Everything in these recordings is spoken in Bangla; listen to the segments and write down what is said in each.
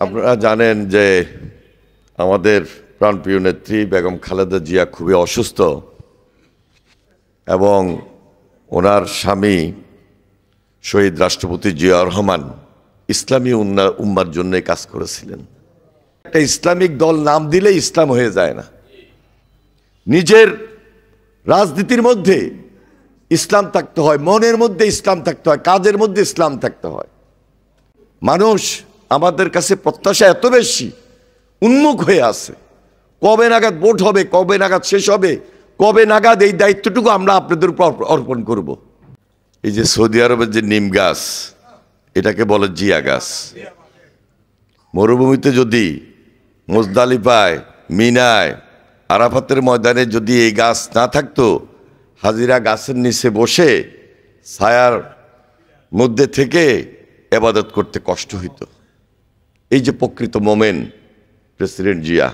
আপনারা জানেন যে আমাদের প্রাণপ্রিয় নেত্রী বেগম খালেদা জিয়া খুবই অসুস্থ এবং ওনার স্বামী শহীদ রাষ্ট্রপতি জিয়াউর রহমান ইসলামী উম্মার জন্য কাজ করেছিলেন। একটা ইসলামিক দল নাম দিলে ইসলাম হয়ে যায় না, নিজের রাজনীতির মধ্যে ইসলাম থাকতে হয়, মনের মধ্যে ইসলাম থাকতে হয়, কাজের মধ্যে ইসলাম থাকতে হয়। মানুষ আমাদের কাছে প্রত্যাশা এত বেশি উন্মুখ হয়ে আছে, কবে নাগাদ ভোট হবে, কবে নাগাদ শেষ হবে, কবে নাগাদ এই দায়িত্বটুকু আমরা আপনাদের উপর অর্পণ করব। এই যে সৌদি আরবের যে নিম গাছ, এটাকে বলে জিয়া গাছ। মরুভূমিতে যদি মুজদালিফায়, মিনায়, আরাফাতের ময়দানে যদি এই গাছ না থাকতো, হাজিরা গাছের নিচে বসে ছায়ার মধ্যে থেকে ইবাদত করতে কষ্ট হইত। এই যে প্রকৃত মোমেন প্রেসিডেন্ট জিয়া।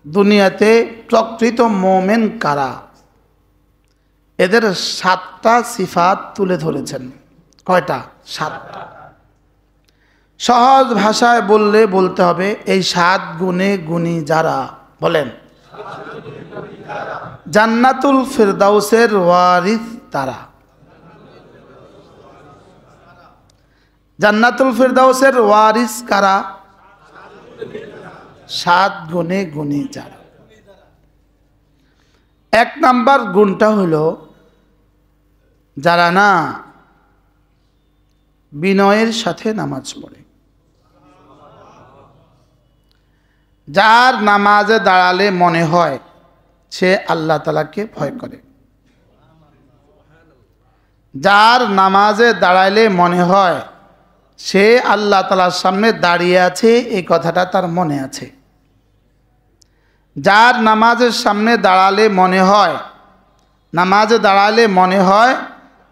দুনিয়াতে প্রকৃত মোমেন কারা, এদের 7টা সিফাত তুলে ধরেছেন। কয়টা? 7টা। সহজ ভাষায় বললে বলতে হবে এই 7 গুণে গুণী যারা, বলেন, জান্নাতুল ফিরদাউসের ওয়ারিস তারা। জান্নাতুল ফিরদাউসের ওয়ারিস কারা? 7 গুণে গুণী যারা। 1 নাম্বার গুণটা হলো যারা না বিনয়ের সাথে নামাজ পড়ে। যার নামাজে দাঁড়ালে মনে হয় সে আল্লাহ তাআলাকে ভয় করে, যার নামাজে দাঁড়াইলে মনে হয় সে আল্লাহ তাআলার সামনে দাঁড়িয়ে আছে, এই কথাটা তার মনে আছে। যার নামাজের সামনে দাঁড়ালে মনে হয়, নামাজে দাঁড়ালে মনে হয়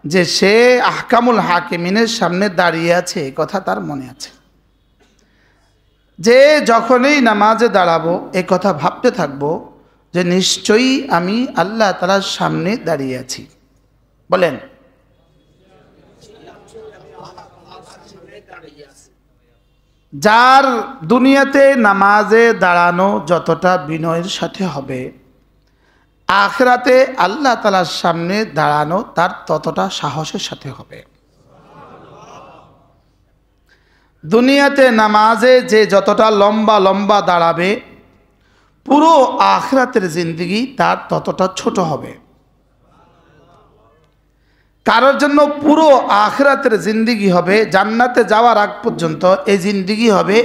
যে সে আহকামুল হাকিমিনের সামনে দাঁড়িয়ে আছে, এই কথা তার মনে আছে। যে যখনই নামাজে দাঁড়াবো এই কথা ভাবতে থাকবো যে নিশ্চয়ই আমি আল্লাহ তাআলার সামনে দাঁড়িয়ে আছি। বলেন, যার দুনিয়াতে নামাজে দাঁড়ানো যতটা বিনয়ের সাথে হবে, আখিরাতে আল্লাহ তাআলার সামনে দাঁড়ানো তার ততটা সাহসের সাথে হবে। দুনিয়াতে নামাজে যে যতটা লম্বা লম্বা দাঁড়াবে, পুরো আখিরাতের জিন্দেগি তার ততটা ছোট হবে। কারোর জন্য পুরো আখিরাতের জিন্দেগি হবে, জান্নাতে যাওয়ার আগ পর্যন্ত এই জিন্দেগি হবে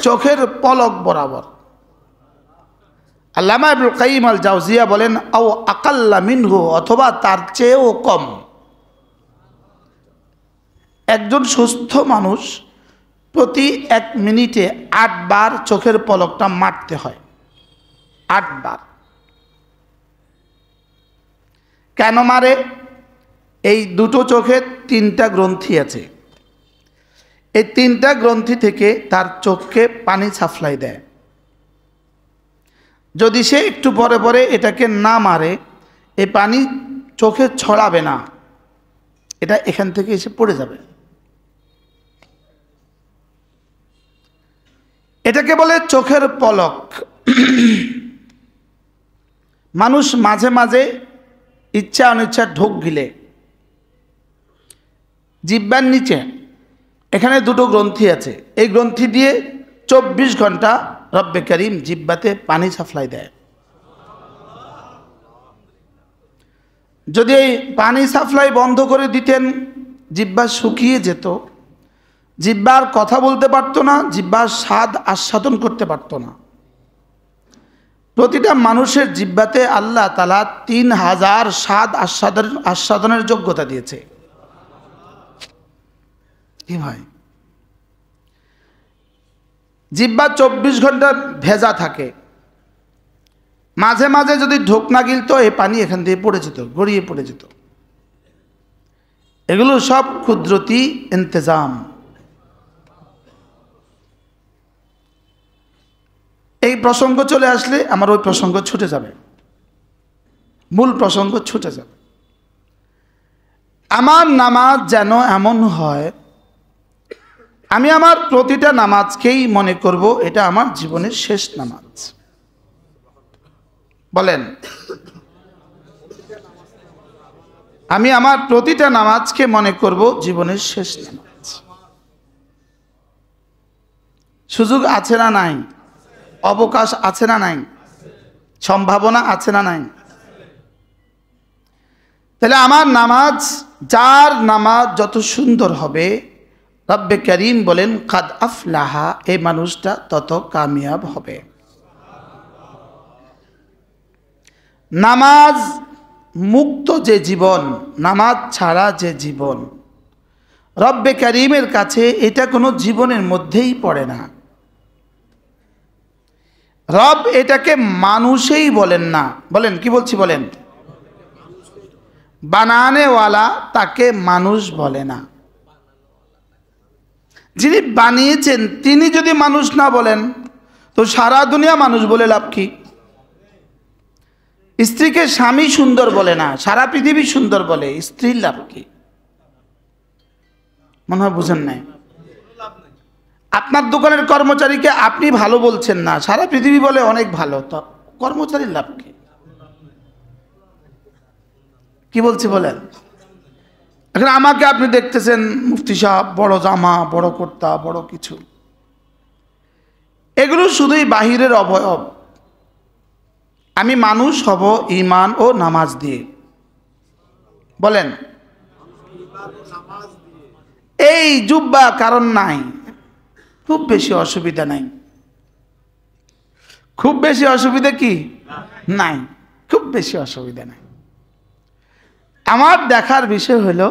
চোখের পলক বরাবর। আল্লামা ইবনুল কাইয়িম আল জাওজিয়া বলেন, আও আকাল্লা মিনহু, অথবা তার চেয়েও কম। একজন সুস্থ মানুষ প্রতি 1 মিনিটে 8 বার চোখের পলকটা মারতে হয়। 8 বার। কেন মারে? এই দুটো চোখে 3টা গ্রন্থি আছে, এই 3টা গ্রন্থি থেকে তার চোখকে পানি সাপ্লাই দেয়। যদি সে একটু পরে পরে এটাকে না মারে, এই পানি চোখে ছড়াবে না, এটা এখান থেকে এসে পড়ে যাবে। এটাকে বলে চোখের পলক। মানুষ মাঝে মাঝে ইচ্ছা অনিচ্ছা ঢোক গিলে জিহ্বার নিচে এখানে 2টো গ্রন্থি আছে, এই গ্রন্থি দিয়ে 24 ঘন্টা রব্বে করিম জিহ্বাতে পানি সাপ্লাই দেয়। যদি এই পানি সাপ্লাই বন্ধ করে দিতেন, জিহ্বা শুকিয়ে যেত, জিহ্বার কথা বলতে পারতো না, জিহ্বার স্বাদ আস্বাদন করতে পারতো না। প্রতিটা মানুষের জিহ্বাতে আল্লাহ তাআলা 3000 স্বাদ আস্বাদনের যোগ্যতা দিয়েছে। কি ভাই, জিহ্বা 24 ঘন্টা ভেজা থাকে, মাঝে মাঝে যদি ঢোক না গিলতো এই পানি এখান থেকে পড়ে যেত, গড়িয়ে পড়ে যেত। এগুলো সব কুদরতি ইন্তজাম। এই প্রসঙ্গ চলে আসলে আমার ওই প্রসঙ্গ ছুটে যাবে, মূল প্রসঙ্গ ছুটে যাবে। আমার নামাজ যেন এমন হয় আমি আমার প্রতিটা নামাজকেই মনে করব এটা আমার জীবনের শেষ নামাজ। বলেন, আমি আমার প্রতিটা নামাজকে মনে করব জীবনের শেষ নামাজ। সুযোগ আছে না নাই? অবকাশ আছে না নাই? সম্ভাবনা আছে না নাই? তাহলে আমার নামাজ, যার নামাজ যত সুন্দর হবে, রব্বে করিম বলেন কাদ আফলাহা, এই মানুষটা তত কামিয়াব হবে। নামাজ মুক্ত যে জীবন, নামাজ ছাড়া যে জীবন, রব্বে করিমের কাছে এটা কোনো জীবনের মধ্যেই পড়ে না। রব এটাকে মানুষেই বলেন না। বলেন, কি বলছি বলেন? বানানেওয়ালা তাকে মানুষ বলে না। যিনি বানিয়েছেন তিনি যদি মানুষ না বলেন তো সারা দুনিয়া মানুষ বলে লাভ কি? স্ত্রীকে স্বামী সুন্দর বলে না, সারা পৃথিবী সুন্দর বলে, স্ত্রীর লাভ কি? মনে হয় বুঝেন নাই। আপনার দোকানের কর্মচারীকে আপনি ভালো বলছেন না, সারা পৃথিবী বলে অনেক ভালো, তো কর্মচারীর লাভ কি? কি বলছি বলেন? এখন আমাকে আপনি দেখতেছেন মুফতি সাহেব, বড় জামা, বড় কুর্তা, বড় কিছু, এগুলো শুধুই বাহিরের অবয়ব। আমি মানুষ হব ঈমান ও নামাজ দিয়ে। বলেন, এই জুব্বা কারণ নাই, খুব বেশি অসুবিধা নাই। খুব বেশি অসুবিধা কি নাই? খুব বেশি অসুবিধা নাই। আমার দেখার বিষয় হলো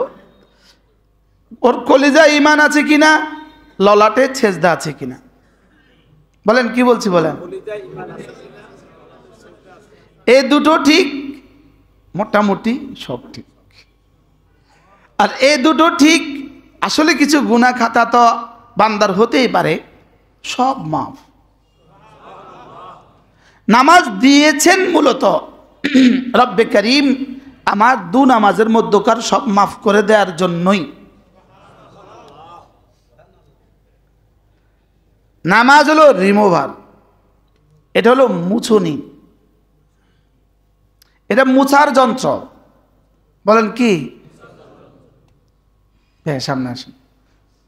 ওর কলিজায় ঈমান আছে কিনা, ললাটে ছেজদা আছে কিনা। বলেন, কি বলছি বলেন? এই দুটো ঠিক, মোটামুটি সব ঠিক। আর এই দুটো ঠিক, আসলে কিছু গুনাহ খাতা তো বান্দার হতেই পারে, সব মাফ। নামাজ দিয়েছেন মূলত রব্বে করিম আমার দু নামাজের মধ্যকার সব মাফ করে দেওয়ার জন্যই। নামাজ হলো রিমুভার, এটা হলো মুছুনি, এটা মুছার যন্ত্র। বলেন কি? হ্যাঁ, সামনে আসেন,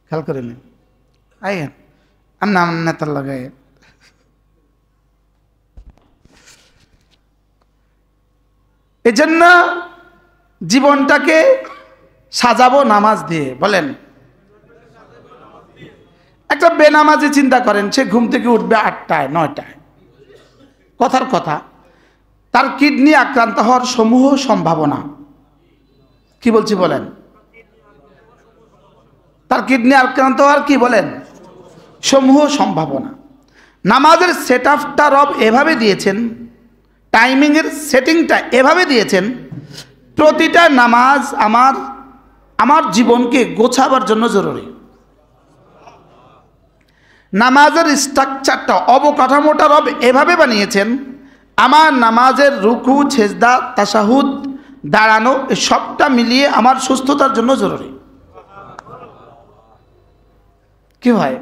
খেয়াল করে নিন। আইয়েন, আর নাম নেতার লাগাই। এজন্য জীবনটাকে সাজাবো নামাজ দিয়ে। বলেন, একটা বেনামাজি চিন্তা করেন, সে ঘুম থেকে উঠবে 8টায় 9টায়, কথার কথা, তার কিডনি আক্রান্ত হওয়ার সমূহ সম্ভাবনা। কি বলছি বলেন? তার কিডনি আক্রান্ত হওয়ার কি বলেন সমূহ সম্ভাবনা। নামাজের সেট আপটা রব এভাবে দিয়েছেন, টাইমিংয়ের সেটিংটা এভাবে দিয়েছেন, প্রতিটা নামাজ আমার জীবনকে গোছাবার জন্য জরুরি। নামাজের স্ট্রাকচারটা, অবকাঠামোটা রব এভাবে বানিয়েছেন, আমার নামাজের রুকু, সেজদা, তাশাহুদ, দাঁড়ানো, সবটা মিলিয়ে আমার সুস্থতার জন্য জরুরি। কি হয়?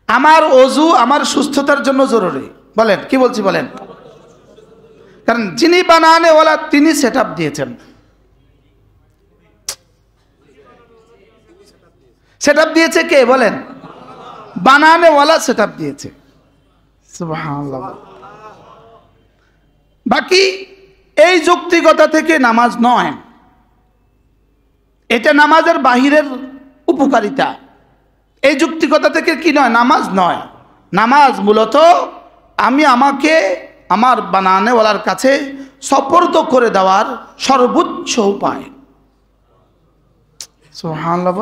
আমার ওযু আমার সুস্থতার জন্য জরুরি। বলেন, কি বলছি বলেন? কারণ যিনি বানানেওয়ালা তিনি সেট আপ দিয়েছেন। সেট আপ দিয়েছে কে? বলেন, বানানেওয়ালা সেট আপ দিয়েছে। সুবহানাল্লাহ। বাকি এই যৌক্তিকতা থেকে নামাজ নয়, এটা নামাজের বাহিরের উপকারিতা। এই যৌক্তিকতা থেকে কি নয়? নামাজ নয়। নামাজ মূলত আমি আমাকে আমার বানানেওয়ালার কাছে সুপর্দ করে দেওয়ার সর্বোচ্চ উপায়। সুবহানাল্লাহ।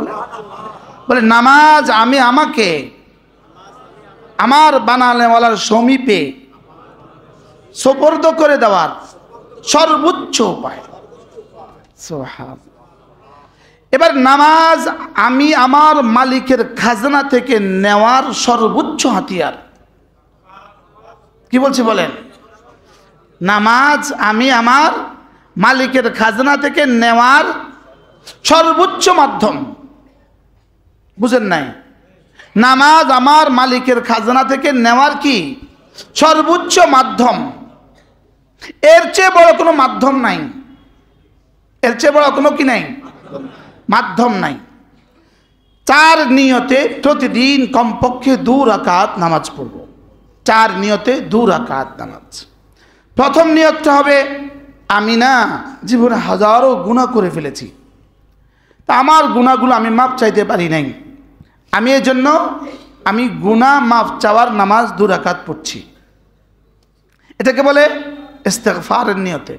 বলে নামাজ আমি আমাকে আমার বানানেওয়ালার সমীপে সুপর্দ করে দেওয়ার সর্বোচ্চ উপায়। সুবহানাল্লাহ। এবার নামাজ আমি আমার মালিকের খাজনা থেকে নেওয়ার সর্বোচ্চ হাতিয়ার। কি বলছি বলেন? নামাজ আমি আমার মালিকের খাজনা থেকে নেওয়ার সর্বোচ্চ মাধ্যম। বুঝেন নাই? নামাজ আমার মালিকের খাজনা থেকে নেওয়ার কি সর্বোচ্চ মাধ্যম। এর চেয়ে বড় কোনো মাধ্যম নাই, এর চেয়ে বড় কোনো কি নাই, মাধ্যম নাই। 4 নিয়তে প্রতিদিন কমপক্ষে 2 রাকাত নামাজ পড়ব। 4 নিয়তে 2 রাকাত নামাজ। প্রথম নিয়তটা হবে আমি না জীবনে হাজারো গুনাহ করে ফেলেছি, তা আমার গুনাহগুলো আমি মাপ চাইতে পারি নাই, আমি এই জন্য আমি গুনাহ মাপ চাওয়ার নামাজ 2 রাকাত পড়ছি। এটাকে বলে ইস্তেগফারের নিয়তে।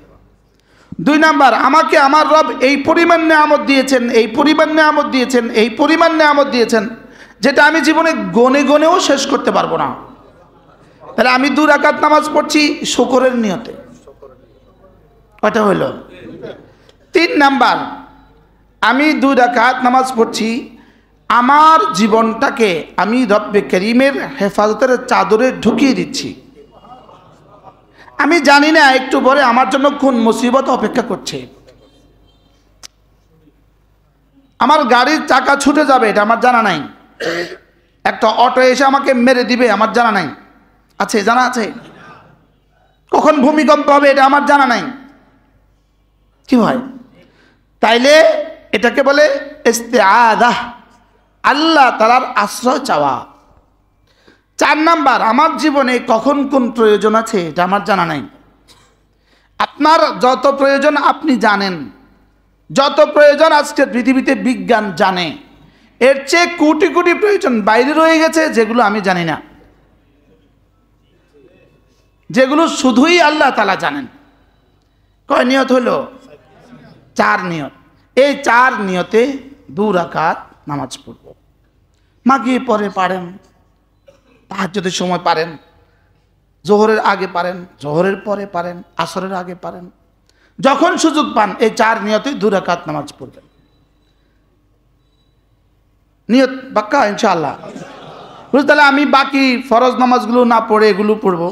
2 নাম্বার, আমাকে আমার রব এই পরিমাণ নেয়ামত দিয়েছেন, এই পরিমাণ নেয়ামত দিয়েছেন, এই পরিমাণ নেয়ামত দিয়েছেন, যেটা আমি জীবনে গনে গনেও শেষ করতে পারবো না। তাহলে আমি 2 রাকাত নামাজ পড়ছি শুকরের নিয়তে। কয়টা হইল? 3 নাম্বার, আমি 2 রাকাত নামাজ পড়ছি আমার জীবনটাকে আমি রব্বে করিমের হেফাজতের চাদরে ঢুকিয়ে দিচ্ছি। আমি জানি না একটু পরে আমার জন্য কোন মুসিবত অপেক্ষা করছে, আমার গাড়ির চাকা ছুটে যাবে এটা আমার জানা নাই, একটা অটো এসে আমাকে মেরে দিবে আমার জানা নাই, আছে জানা আছে, কখন ভূমিকম্প হবে এটা আমার জানা নাই। কি হয়? তাইলে এটাকে বলে ইস্তেআযাহ, আল্লাহ তাআলার আশ্রয় চাওয়া। 4 নাম্বার, আমার জীবনে কখন কোন প্রয়োজন আছে এটা আমার জানা নাই। আপনার যত প্রয়োজন আপনি জানেন, যত প্রয়োজন আজকের পৃথিবীতে বিজ্ঞান জানে, এর চেয়ে কোটি কোটি প্রয়োজন বাইরে রয়ে গেছে যেগুলো আমি জানি না, যেগুলো শুধুই আল্লাহ তাআলা জানেন। কয় নিয়ত হলো? 4 নিয়ত। এই 4 নিয়তে 2 রাকাত নামাজ পড়ব। মাগরিব পরে পারেন, তাহাজ্জুদের সময় পারেন, জোহরের আগে পারেন, জোহরের পরে পারেন, আসরের আগে পারেন, যখন সুযোগ পান এই 4 নিয়তে 2 রাকাত নামাজ পড়বেন। নিয়ত পাক্কা ইনশাআল্লাহ? বুঝতে? তাহলে আমি বাকি ফরজ নামাজগুলো না পড়ে এগুলো পড়বো,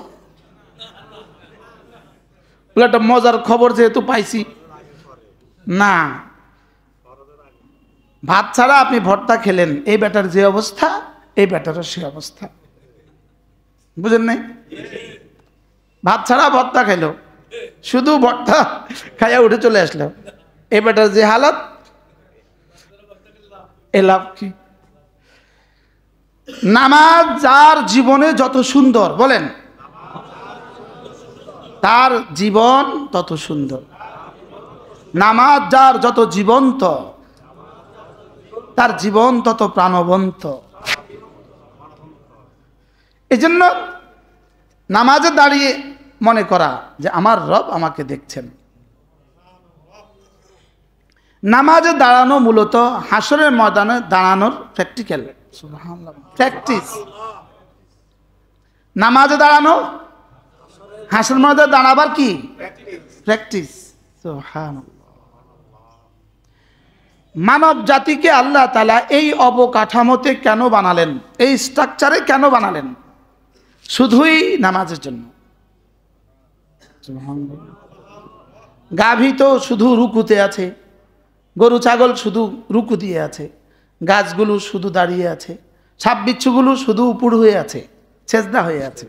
একটা মজার খবর যেহেতু পাইছি না। ভাত ছাড়া আপনি ভর্তা খেলেন, এই ব্যাটার যে অবস্থা এই ব্যাটারও সে অবস্থা, বুঝেন নাই? ভাত ছাড়া ভর্তা খাইলো, শুধু ভর্তা খাইয়া উঠে চলে আসলো, এই ব্যাটার যে হালত এ লাভ কি? নামাজ যার জীবনে যত সুন্দর, বলেন, তার জীবন তত সুন্দর। নামাজ যার যত জীবন্ত, তার জীবন তত প্রাণবন্ত। এই জন্য নামাজে দাঁড়িয়ে মনে করা যে আমার রব আমাকে দেখছেন। নামাজে দাঁড়ানো মূলত হাসরের ময়দানে দাঁড়ানোর প্র্যাকটিক্যাল, সুবহানাল্লাহ, প্র্যাকটিস। নামাজে দাঁড়ানো হাসরের ময়দানে দাঁড়াবার কি প্র্যাকটিস। সুবহানাল্লাহ। মানব জাতিকে আল্লাহ তাআলা এই অবকাঠামোতে কেন বানালেন, এই স্ট্রাকচারে কেন বানালেন? শুধুই নামাজের জন্য। গাভী তো শুধু রুকুতে আছে, গরু ছাগল শুধু রুকু দিয়ে আছে, গাছগুলো শুধু দাঁড়িয়ে আছে, সাপ বিচ্ছুগুলো শুধু উপর হয়ে আছে, সেজদা হয়ে আছে,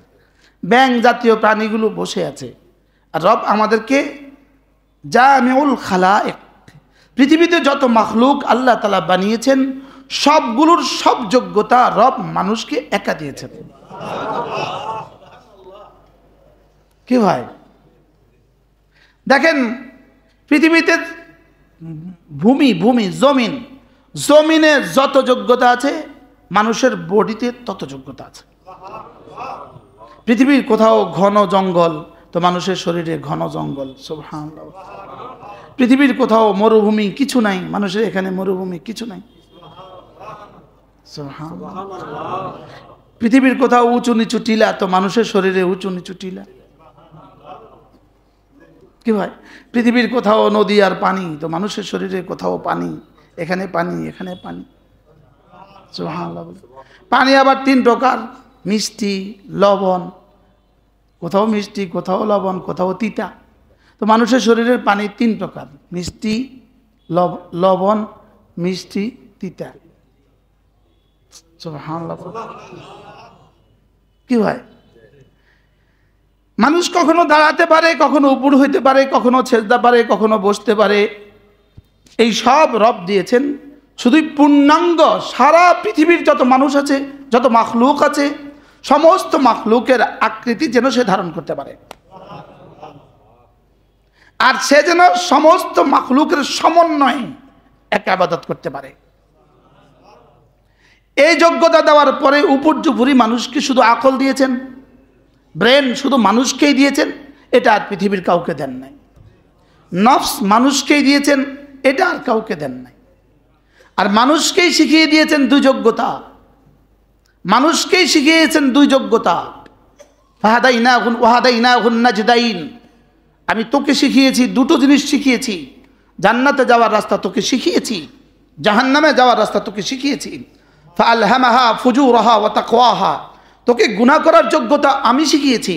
ব্যাং জাতীয় প্রাণীগুলো বসে আছে। আর রব আমাদেরকে জামিউল খালায়েক, পৃথিবীতে যত মাখলুক আল্লাহ তাআলা বানিয়েছেন সবগুলোর সব যোগ্যতা রব মানুষকে একা দিয়েছেন। কি ভাই দেখেন, পৃথিবীতে জমিনে যত যোগ্যতা আছে মানুষের বডিতে তত যোগ্যতা আছে। পৃথিবীর কোথাও ঘন জঙ্গল তো মানুষের শরীরে ঘন জঙ্গল, সুবহানাল্লাহ। পৃথিবীর কোথাও মরুভূমি কিছু নাই, মানুষের এখানে মরুভূমি কিছু নাই, সুবহানাল্লাহ। পৃথিবীর কোথাও উঁচু নিচু টিলা তো মানুষের শরীরে উঁচু নিচু টিলা। কি ভাই, পৃথিবীর কোথাও নদী আর পানি তো মানুষের শরীরে কোথাও পানি, এখানে পানি এখানে পানি, সুবহানাল্লাহ। পানি আবার 3 প্রকার, মিষ্টি, লবণ, কোথাও মিষ্টি কোথাও লবণ কোথাও তিতা। তো মানুষের শরীরের পানি 3 প্রকার, মিষ্টি, লবণ, মিষ্টি, তিতা, সুবহানাল্লাহ। কি হয়, মানুষ কখনো দাঁড়াতে পারে, কখনো উপর হইতে পারে, কখনো সেজদা পারে, কখনো বসতে পারে। এই সব রব দিয়েছেন শুধুই পূর্ণাঙ্গ সারা পৃথিবীর যত মানুষ আছে, যত মাখলুক আছে, সমস্ত মাখলুকের আকৃতি যেন সে ধারণ করতে পারে, আর সে যেন সমস্ত মাখলুকের সমন্বয়ে এক ইবাদত করতে পারে। এই যোগ্যতা দেওয়ার পরে উপর্যুপুরি মানুষকে শুধু আকল দিয়েছেন, ব্রেন শুধু মানুষকেই দিয়েছেন, এটা আর পৃথিবীর কাউকে দেন নাই। নফস মানুষকেই দিয়েছেন, এটা আর কাউকে দেন নাই। আর মানুষকেই শিখিয়ে দিয়েছেন দুই যোগ্যতা, মানুষকেই শিখিয়েছেন দুই যোগ্যতা। ফাহাদাইনাহুন ওয়াহাদাইনাহুন নাজদাইন, আমি তোকে শিখিয়েছি দুটো জিনিস শিখিয়েছি, জান্নাতে যাওয়ার রাস্তা তোকে শিখিয়েছি, জাহান্নামে যাওয়ার রাস্তা তোকে শিখিয়েছি। ফাআলহামাহা ফুজুরাহা ওয়া তাকওয়াহা, তোকে গুনাহ করার যোগ্যতা আমি শিখিয়েছি,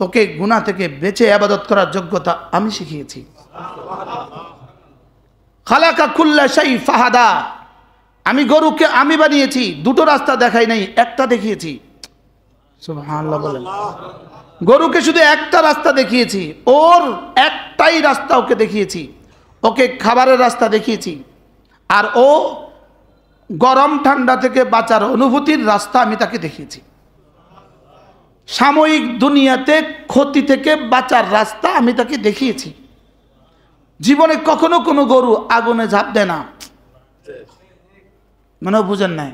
তোকে গুনাহ থেকে বেঁচে ইবাদত করার যোগ্যতা আমি শিখিয়েছি। খালাকা কুল্লা শাই ফাহাদা, আমি গরুকে আমি বানিয়েছি, দুটো রাস্তা দেখাই নাই, একটা দেখিয়েছি। সুবহানাল্লাহ বলেন। গরুকে শুধু একটা রাস্তা দেখিয়েছি, ওর একটাই রাস্তা ওকে দেখিয়েছি, ওকে খাবারের রাস্তা দেখিয়েছি, আর ও গরম ঠান্ডা থেকে বাঁচার অনুভূতির রাস্তা আমি তাকে দেখিয়েছি। সাময়িক দুনিয়াতে ক্ষতি থেকে বাঁচার রাস্তা আমি তাকে দেখিয়েছি। জীবনে কখনো কোনো গরু আগুনে ঝাঁপ দেয় না, মানে বুঝেন নাই,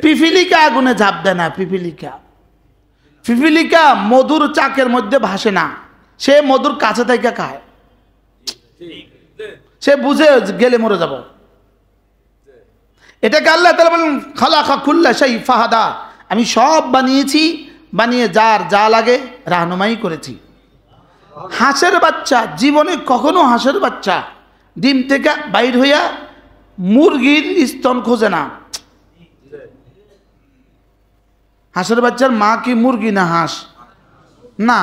পিপিলিকা আগুনে ঝাঁপ দেয় না। পিপিলিকা মধুর চাকের মধ্যে ভাসে না, সে মধুর কাছে থেকে খায়, সে বুঝে গেলে মরে যাব। এটাকে আল্লাহ তাআলা বলেন খালাকা কুল্লা শাই ফাহাদা, আমি সব বানিয়েছি, বানিয়ে যার যা লাগে রাহনুমাই করেছি। হাঁসের বাচ্চা জীবনে কখনো, হাঁসের বাচ্চা ডিম থেকে বাইর হইয়া মুরগির স্তন খোঁজে না। হাঁসের বাচ্চার মা কি মুরগি না হাঁস? না,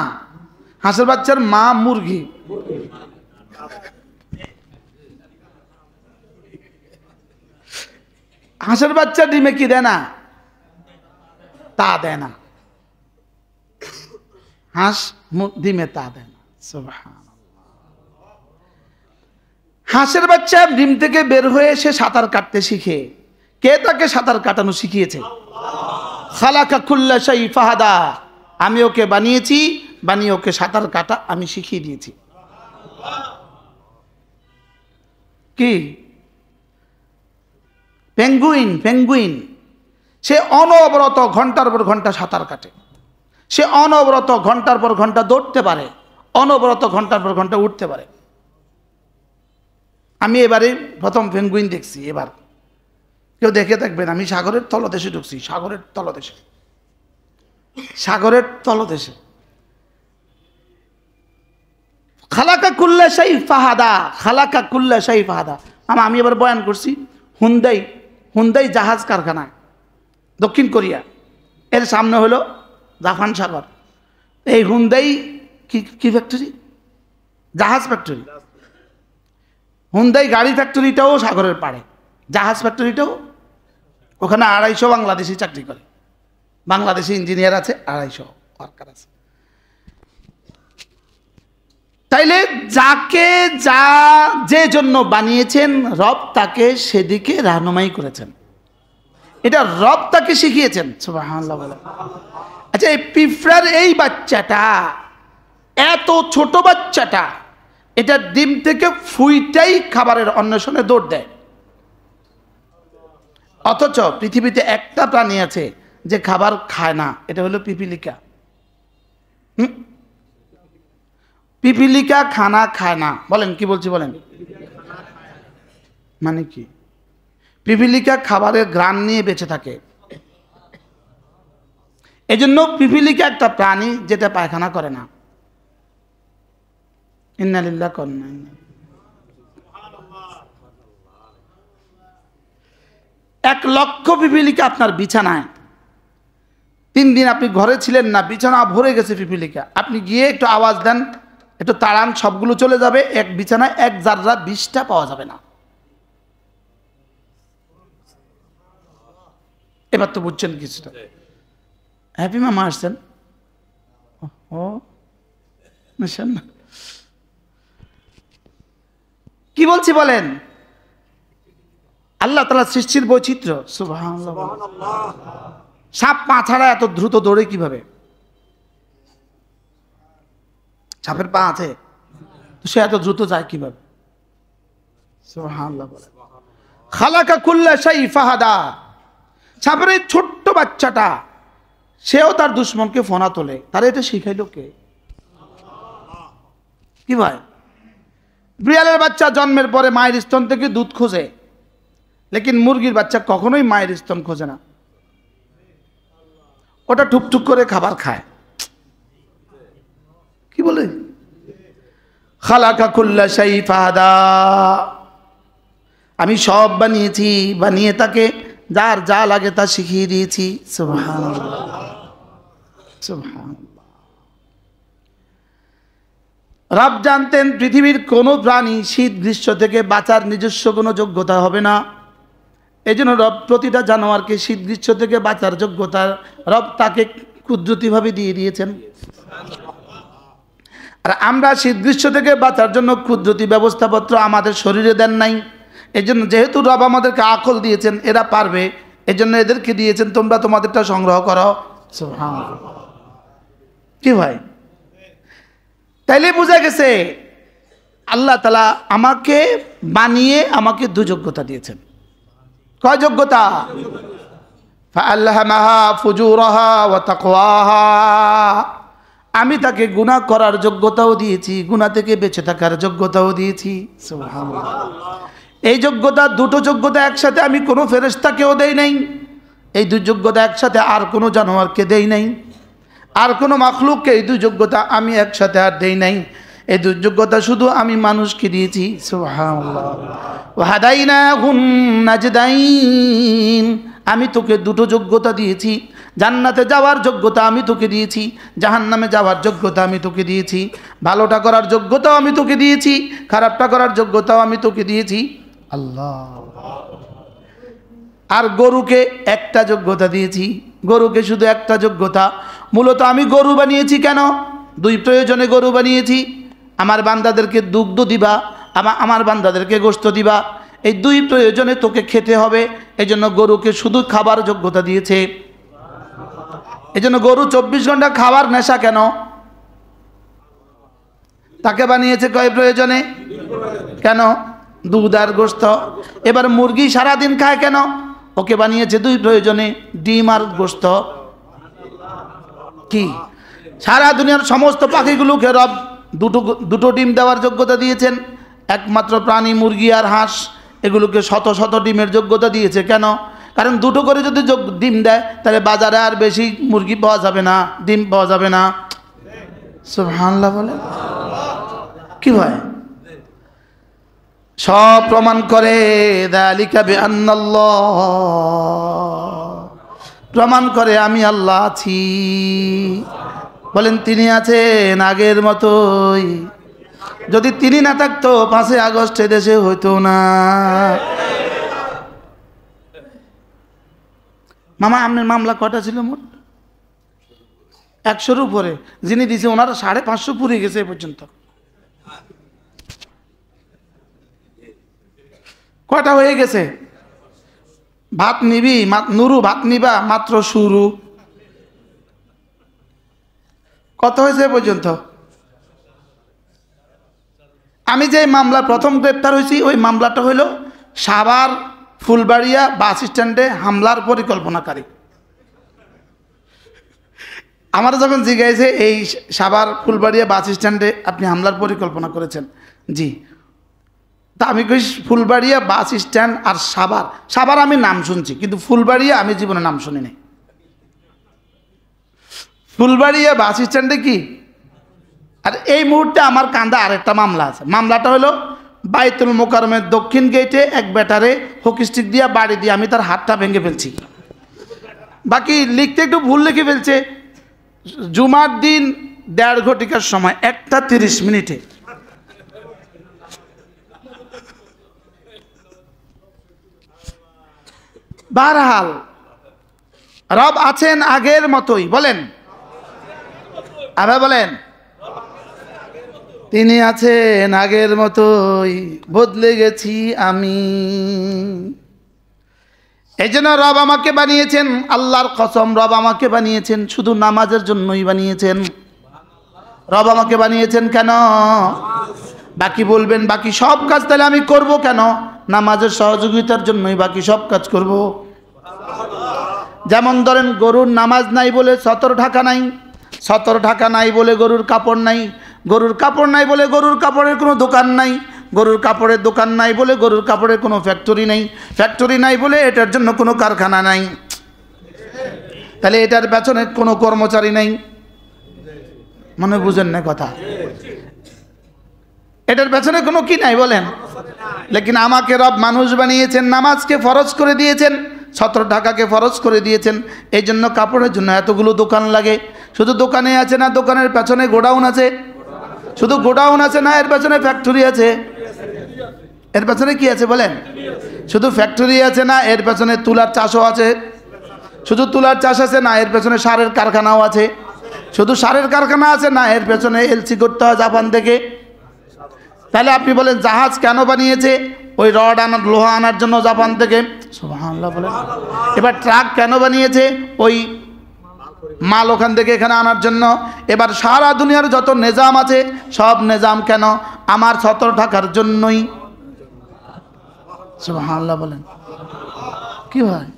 হাঁসের বাচ্চার মা মুরগি। হাঁসের বাচ্চা ডিমে কি দেয় না? তা দেয় না। হাঁস ডিমে তা দেয় না। সুবহানাল্লাহ। হাঁসের বাচ্চা ডিম থেকে বের হয়ে সে সাঁতার কাটতে শিখে। কে তাকে সাঁতার কাটানো শিখিয়েছে? খালাকা কুল্লা শাই ফাহাদা, আমি ওকে বানিয়েছি, বানিয়ে ওকে সাঁতার কাটা আমি শিখিয়ে দিয়েছি। কি পেঙ্গুইন সে অনবরত ঘন্টার পর ঘন্টা সাঁতার কাটে, সে অনবরত ঘন্টার পর ঘন্টা দৌড়তে পারে, অনবরত ঘন্টার পর ঘন্টা উঠতে পারে। আমি এবারে প্রথম পেঙ্গুইন দেখছি, এবার কেউ দেখে থাকবেন, আমি সাগরের তলদেশে ঢুকছি, সাগরের তলদেশে। খালাকা কুল্লা শাই ফাহাদা, খালাকা কুল্লা শাই ফাহাদা। আমি এবার বয়ান করছি হুন্দাই জাহাজ কারখানা, দক্ষিণ কোরিয়া, এর সামনে হলো জাপান সাগর। এই হুন্দাই কি ফ্যাক্টরি? জাহাজ ফ্যাক্টরি। হুন্দাই গাড়ি ফ্যাক্টরিটাও সাগরের পাড়ে, জাহাজ ফ্যাক্টরিটাও ওখানে 250 বাংলাদেশি চাকরি করে, বাংলাদেশি ইঞ্জিনিয়ার আছে, 250 ওয়ার্কার আছে। তাইলে যাকে যে জন্য বানিয়েছেন রব তাকে সেদিকে রাহনুমাই করেছেন, এটা রব তাকে শিখিয়েছেন। সুবহানাল্লাহ বলে। আচ্ছা, এই পিঁপড়ার এই বাচ্চাটা, এত ছোট বাচ্চাটা, এটা ডিম থেকে ফুইটাই খাবারের অন্বেষণে দৌড় দেয়। অথচ পৃথিবীতে একটা প্রাণী আছে যে খাবার খায় না, এটা হলো পিপিলিকা। পিপিলিকা খানা খায় না। বলেন কি বলছি বলেন, মানে কি? পিপিলিকা খাবারের ঘ্রাণ নিয়ে বেঁচে থাকে। এজন্য পিপিলিকা একটা প্রাণী যেটা পায়খানা করে না। ইন্না লিল্লাহি ওয়া ইন্না ইলাইহি। 1 লক্ষ পিপিলিকা আপনার বিছানায়, 3 দিন আপনি ঘরে ছিলেন না, বিছানা ভরে গেছে পিপিলিকা, আপনি গিয়ে একটু আওয়াজ দেন, একটু তাড়ান, সবগুলো চলে যাবে। এক বিছানায় 1 জাররা বিষটা পাওয়া যাবে না। এবার তো বুঝছেন কিছুটা। হ্যাপি মামা আসছেন, ও না, কি বলছি বলেন? আল্লাহ তাআলা সৃষ্টির বৈচিত্র্য, সুবহানাল্লাহ। সাপ পা ছাড়া এত দ্রুত দৌড়ে কিভাবে? সাপের পা আছে, সে এত দ্রুত যায় কিভাবে? সুবহানাল্লাহ। খালাকা কুল্লা শাই ফাহাদা। সাপের এই ছোট্ট বাচ্চাটা, সেও তার দুশ্মনকে ফোনা তোলে, তার এটা শিখাইলো কে? কি ভাই? বিড়ালের বাচ্চা জন্মের পরে মায়ের স্তন থেকে দুধ খোঁজে, লেকিন মুরগির বাচ্চা কখনোই মায়ের স্তন খোঁজে না, ওটা টুকটুক করে খাবার খায়। কি বলে? খালাকা কুল্লা শাই ফাহাদা। আমি সব বানিয়েছি, বানিয়ে তাকে যার যা লাগে তা শিখিয়ে দিয়েছি। সুবহানাল্লাহ, সুবহানাল্লাহ। রব জানতেন পৃথিবীর কোনো প্রাণী শীত গ্রীষ্ম থেকে বাঁচার নিজস্ব কোনো যোগ্যতা হবে না, এই জন্য রব প্রতিটা জানোয়ারকে শীত গ্রীষ্ম থেকে বাঁচার যোগ্যতা রব তাকে কুদরতিভাবে দিয়ে দিয়েছেন। আর আমরা শীত গ্রীষ্ম থেকে বাঁচার জন্য কুদরতি ব্যবস্থাপত্র আমাদের শরীরে দেন নাই। এই জন্য যেহেতু রব আমাদেরকে আকল দিয়েছেন, এরা পারবে, এই জন্য এদেরকে দিয়েছেন, তোমরা তোমাদেরটা সংগ্রহ করো। সুবহানাল্লাহ। কি ভাই? তাইলে বোঝা গেছে আল্লাহ তাআলা আমাকে বানিয়ে আমাকে দু যোগ্যতা দিয়েছেন। কয় যোগ্যতা? ফাআলহামাহা ফুজুরাহা ওয়া তাকওয়াহা। আমি তাকে গুনাহ করার যোগ্যতাও দিয়েছি, গুনাহ থেকে বেঁচে থাকার যোগ্যতাও দিয়েছি। সুবহানাল্লাহ। এই যোগ্যতা, দুটো যোগ্যতা একসাথে আমি কোনো ফেরেশতাকেও দেই নাই, এই দুই যোগ্যতা একসাথে আর কোনো জানোয়ারকে দেই নাই, আর কোনো মাখলুককে এই দুই যোগ্যতা আমি একসাথে আর দেই নাই। এই দুই যোগ্যতা শুধু আমি মানুষকে দিয়েছি। সুবহানাল্লাহ। ওয়া হাদাইনাহুন নাজদাইন। আমি তোকে দুটো যোগ্যতা দিয়েছি, জান্নাতে যাওয়ার যোগ্যতা আমি তোকে দিয়েছি, জাহান্নামে যাওয়ার যোগ্যতা আমি তোকে দিয়েছি, ভালোটা করার যোগ্যতাও আমি তোকে দিয়েছি, খারাপটা করার যোগ্যতাও আমি তোকে দিয়েছি। আল্লাহ। আর গরুকে একটা যোগ্যতা দিয়েছি, গরুকে শুধু একটা যোগ্যতা। মূলত আমি গরু বানিয়েছি কেন? দুই প্রয়োজনে গরু বানিয়েছি। আমার বান্দাদেরকে দুগ্ধ দিবা, আমার বান্দাদেরকে গোশত দিবা, এই দুই প্রয়োজনে তোকে খেতে হবে। এই জন্য গরুকে শুধু খাবার যোগ্যতা দিয়েছে। এই জন্য গরু 24 ঘন্টা খাবার নেশা কেন? তাকে বানিয়েছে কয় প্রয়োজনে? কেন? দুধ আর গোশত। এবার মুরগি সারাদিন খায় কেন? ওকে বানিয়েছে দুই প্রয়োজনে, ডিম আর গোশত। কি? সারা দুনিয়ার সমস্ত পাখিগুলোকে রব দুটো ডিম দেওয়ার যোগ্যতা দিয়েছেন। একমাত্র প্রাণী মুরগি আর হাঁস, এগুলোকে শত শত ডিমের যোগ্যতা দিয়েছে। কেন? কারণ দুটো করে যদি ডিম দেয়, তাহলে বাজারে আর বেশি মুরগি পাওয়া যাবে না, ডিম পাওয়া যাবে না। সুবহানাল্লাহ বলে। কি ভাই? সব প্রমাণ করে যালিকা বিআন্নাল্লাহ, প্রমাণ করে আমি আল্লাহ আছি। বলেন তিনি আছেন আগের মতোই। যদি তিনি না থাকতো 5 আগস্ট দেশে হইতো না। মামা আপনার মামলা কয়টা ছিল মোট? 100-র উপরে। যিনি দিছে ওনারা 550 পুরে গেছে এ পর্যন্ত। কয়টা হয়ে গেছে? ভাত নিবি নুরু, ভাত নিবা মাত্র শুরু। কত হয়েছে এ পর্যন্ত? আমি যে মামলা প্রথম গ্রেপ্তার হয়েছি, ওই মামলাটা হইল সাভার ফুলবাড়িয়া বাস স্ট্যান্ডে হামলার পরিকল্পনাকারী। আমার যখন জিজ্ঞাসা, এই সাভার ফুলবাড়িয়া বাস স্ট্যান্ডে আপনি হামলার পরিকল্পনা করেছেন? জি। তা আমি কই ফুলবাড়িয়া বাস স্ট্যান্ড আর সাভার আমি নাম শুনছি, কিন্তু ফুলবাড়িয়া আমি জীবনে নাম শুনি নাই। ফুলবাড়িয়া বাস স্ট্যান্ডে কি? আর এই মুহূর্তে আমার কান্দা আরেকটা মামলা আছে। মামলাটা হলো বাইতুল মোকাররমের দক্ষিণ গেটে এক বেটারে হকি স্টিক দিয়া বাড়ি দিয়ে আমি তার হাতটা ভেঙে ফেলছি। বাকি লিখতে একটু ভুল লিখে ফেলছে। জুমার দিন 1.5 ঘটিকার সময় 1:30 বারহাল রব আছেন আগের মতোই, বলেন আবার বলেন, তিনি আছেন আগের মতোই, বদলে গেছি আমি। এই জন্য রব আমাকে বানিয়েছেন, আল্লাহর কসম রব আমাকে বানিয়েছেন শুধু নামাজের জন্যই বানিয়েছেন। রব আমাকে বানিয়েছেন কেন? বাকি বলবেন বাকি সব কাজ তাহলে আমি করব কেন? নামাজের সহযোগিতার জন্যই বাকি সব কাজ করব। যেমন ধরেন গরুর নামাজ নাই বলে সতর ঢাকা নাই, সতর ঢাকা নাই বলে গরুর কাপড় নাই, গরুর কাপড় নাই বলে গরুর কাপড়ের কোনো দোকান নাই, গরুর কাপড়ের দোকান নাই বলে গরুর কাপড়ের কোনো ফ্যাক্টরি নেই, ফ্যাক্টরি নাই বলে এটার জন্য কোনো কারখানা নাই, তাহলে এটার পেছনে কোনো কর্মচারী নেই। মনে বুঝেন না কথা? এটার পেছনে কোনো কি নাই বলেন? লেকিন আমাকে রব মানুষ বানিয়েছেন, নামাজকে ফরজ করে দিয়েছেন, সতর ঢাকাকে ফরজ করে দিয়েছেন। এই জন্য কাপড়ের জন্য এতগুলো দোকান লাগে। শুধু দোকানে আছে না, দোকানের পেছনে গোডাউন আছে। শুধু গোডাউন আছে না, এর পেছনে ফ্যাক্টরি আছে। এর পেছনে কি আছে বলেন? শুধু ফ্যাক্টরি আছে না, এর পেছনে তুলার চাষও আছে। শুধু তুলার চাষ আছে না, এর পেছনে সারের কারখানাও আছে। শুধু সারের কারখানা আছে না, এর পেছনে এলসি করতে হয় জাপান থেকে। তাহলে আপনি বলেন জাহাজ কেন বানিয়েছে? ওই রড আনার, লোহা আনার জন্য জাপান থেকে। সুবহানাল্লাহ বলেন। এবার ট্রাক কেন বানিয়েছে? ওই মাল ওখান থেকে এখানে আনার জন্য। এবার সারা দুনিয়ার যত নিজাম আছে সব নিজাম কেন? আমার সতর ঢাকার জন্যই। সুবহানাল্লাহ বলেন। কি হয়?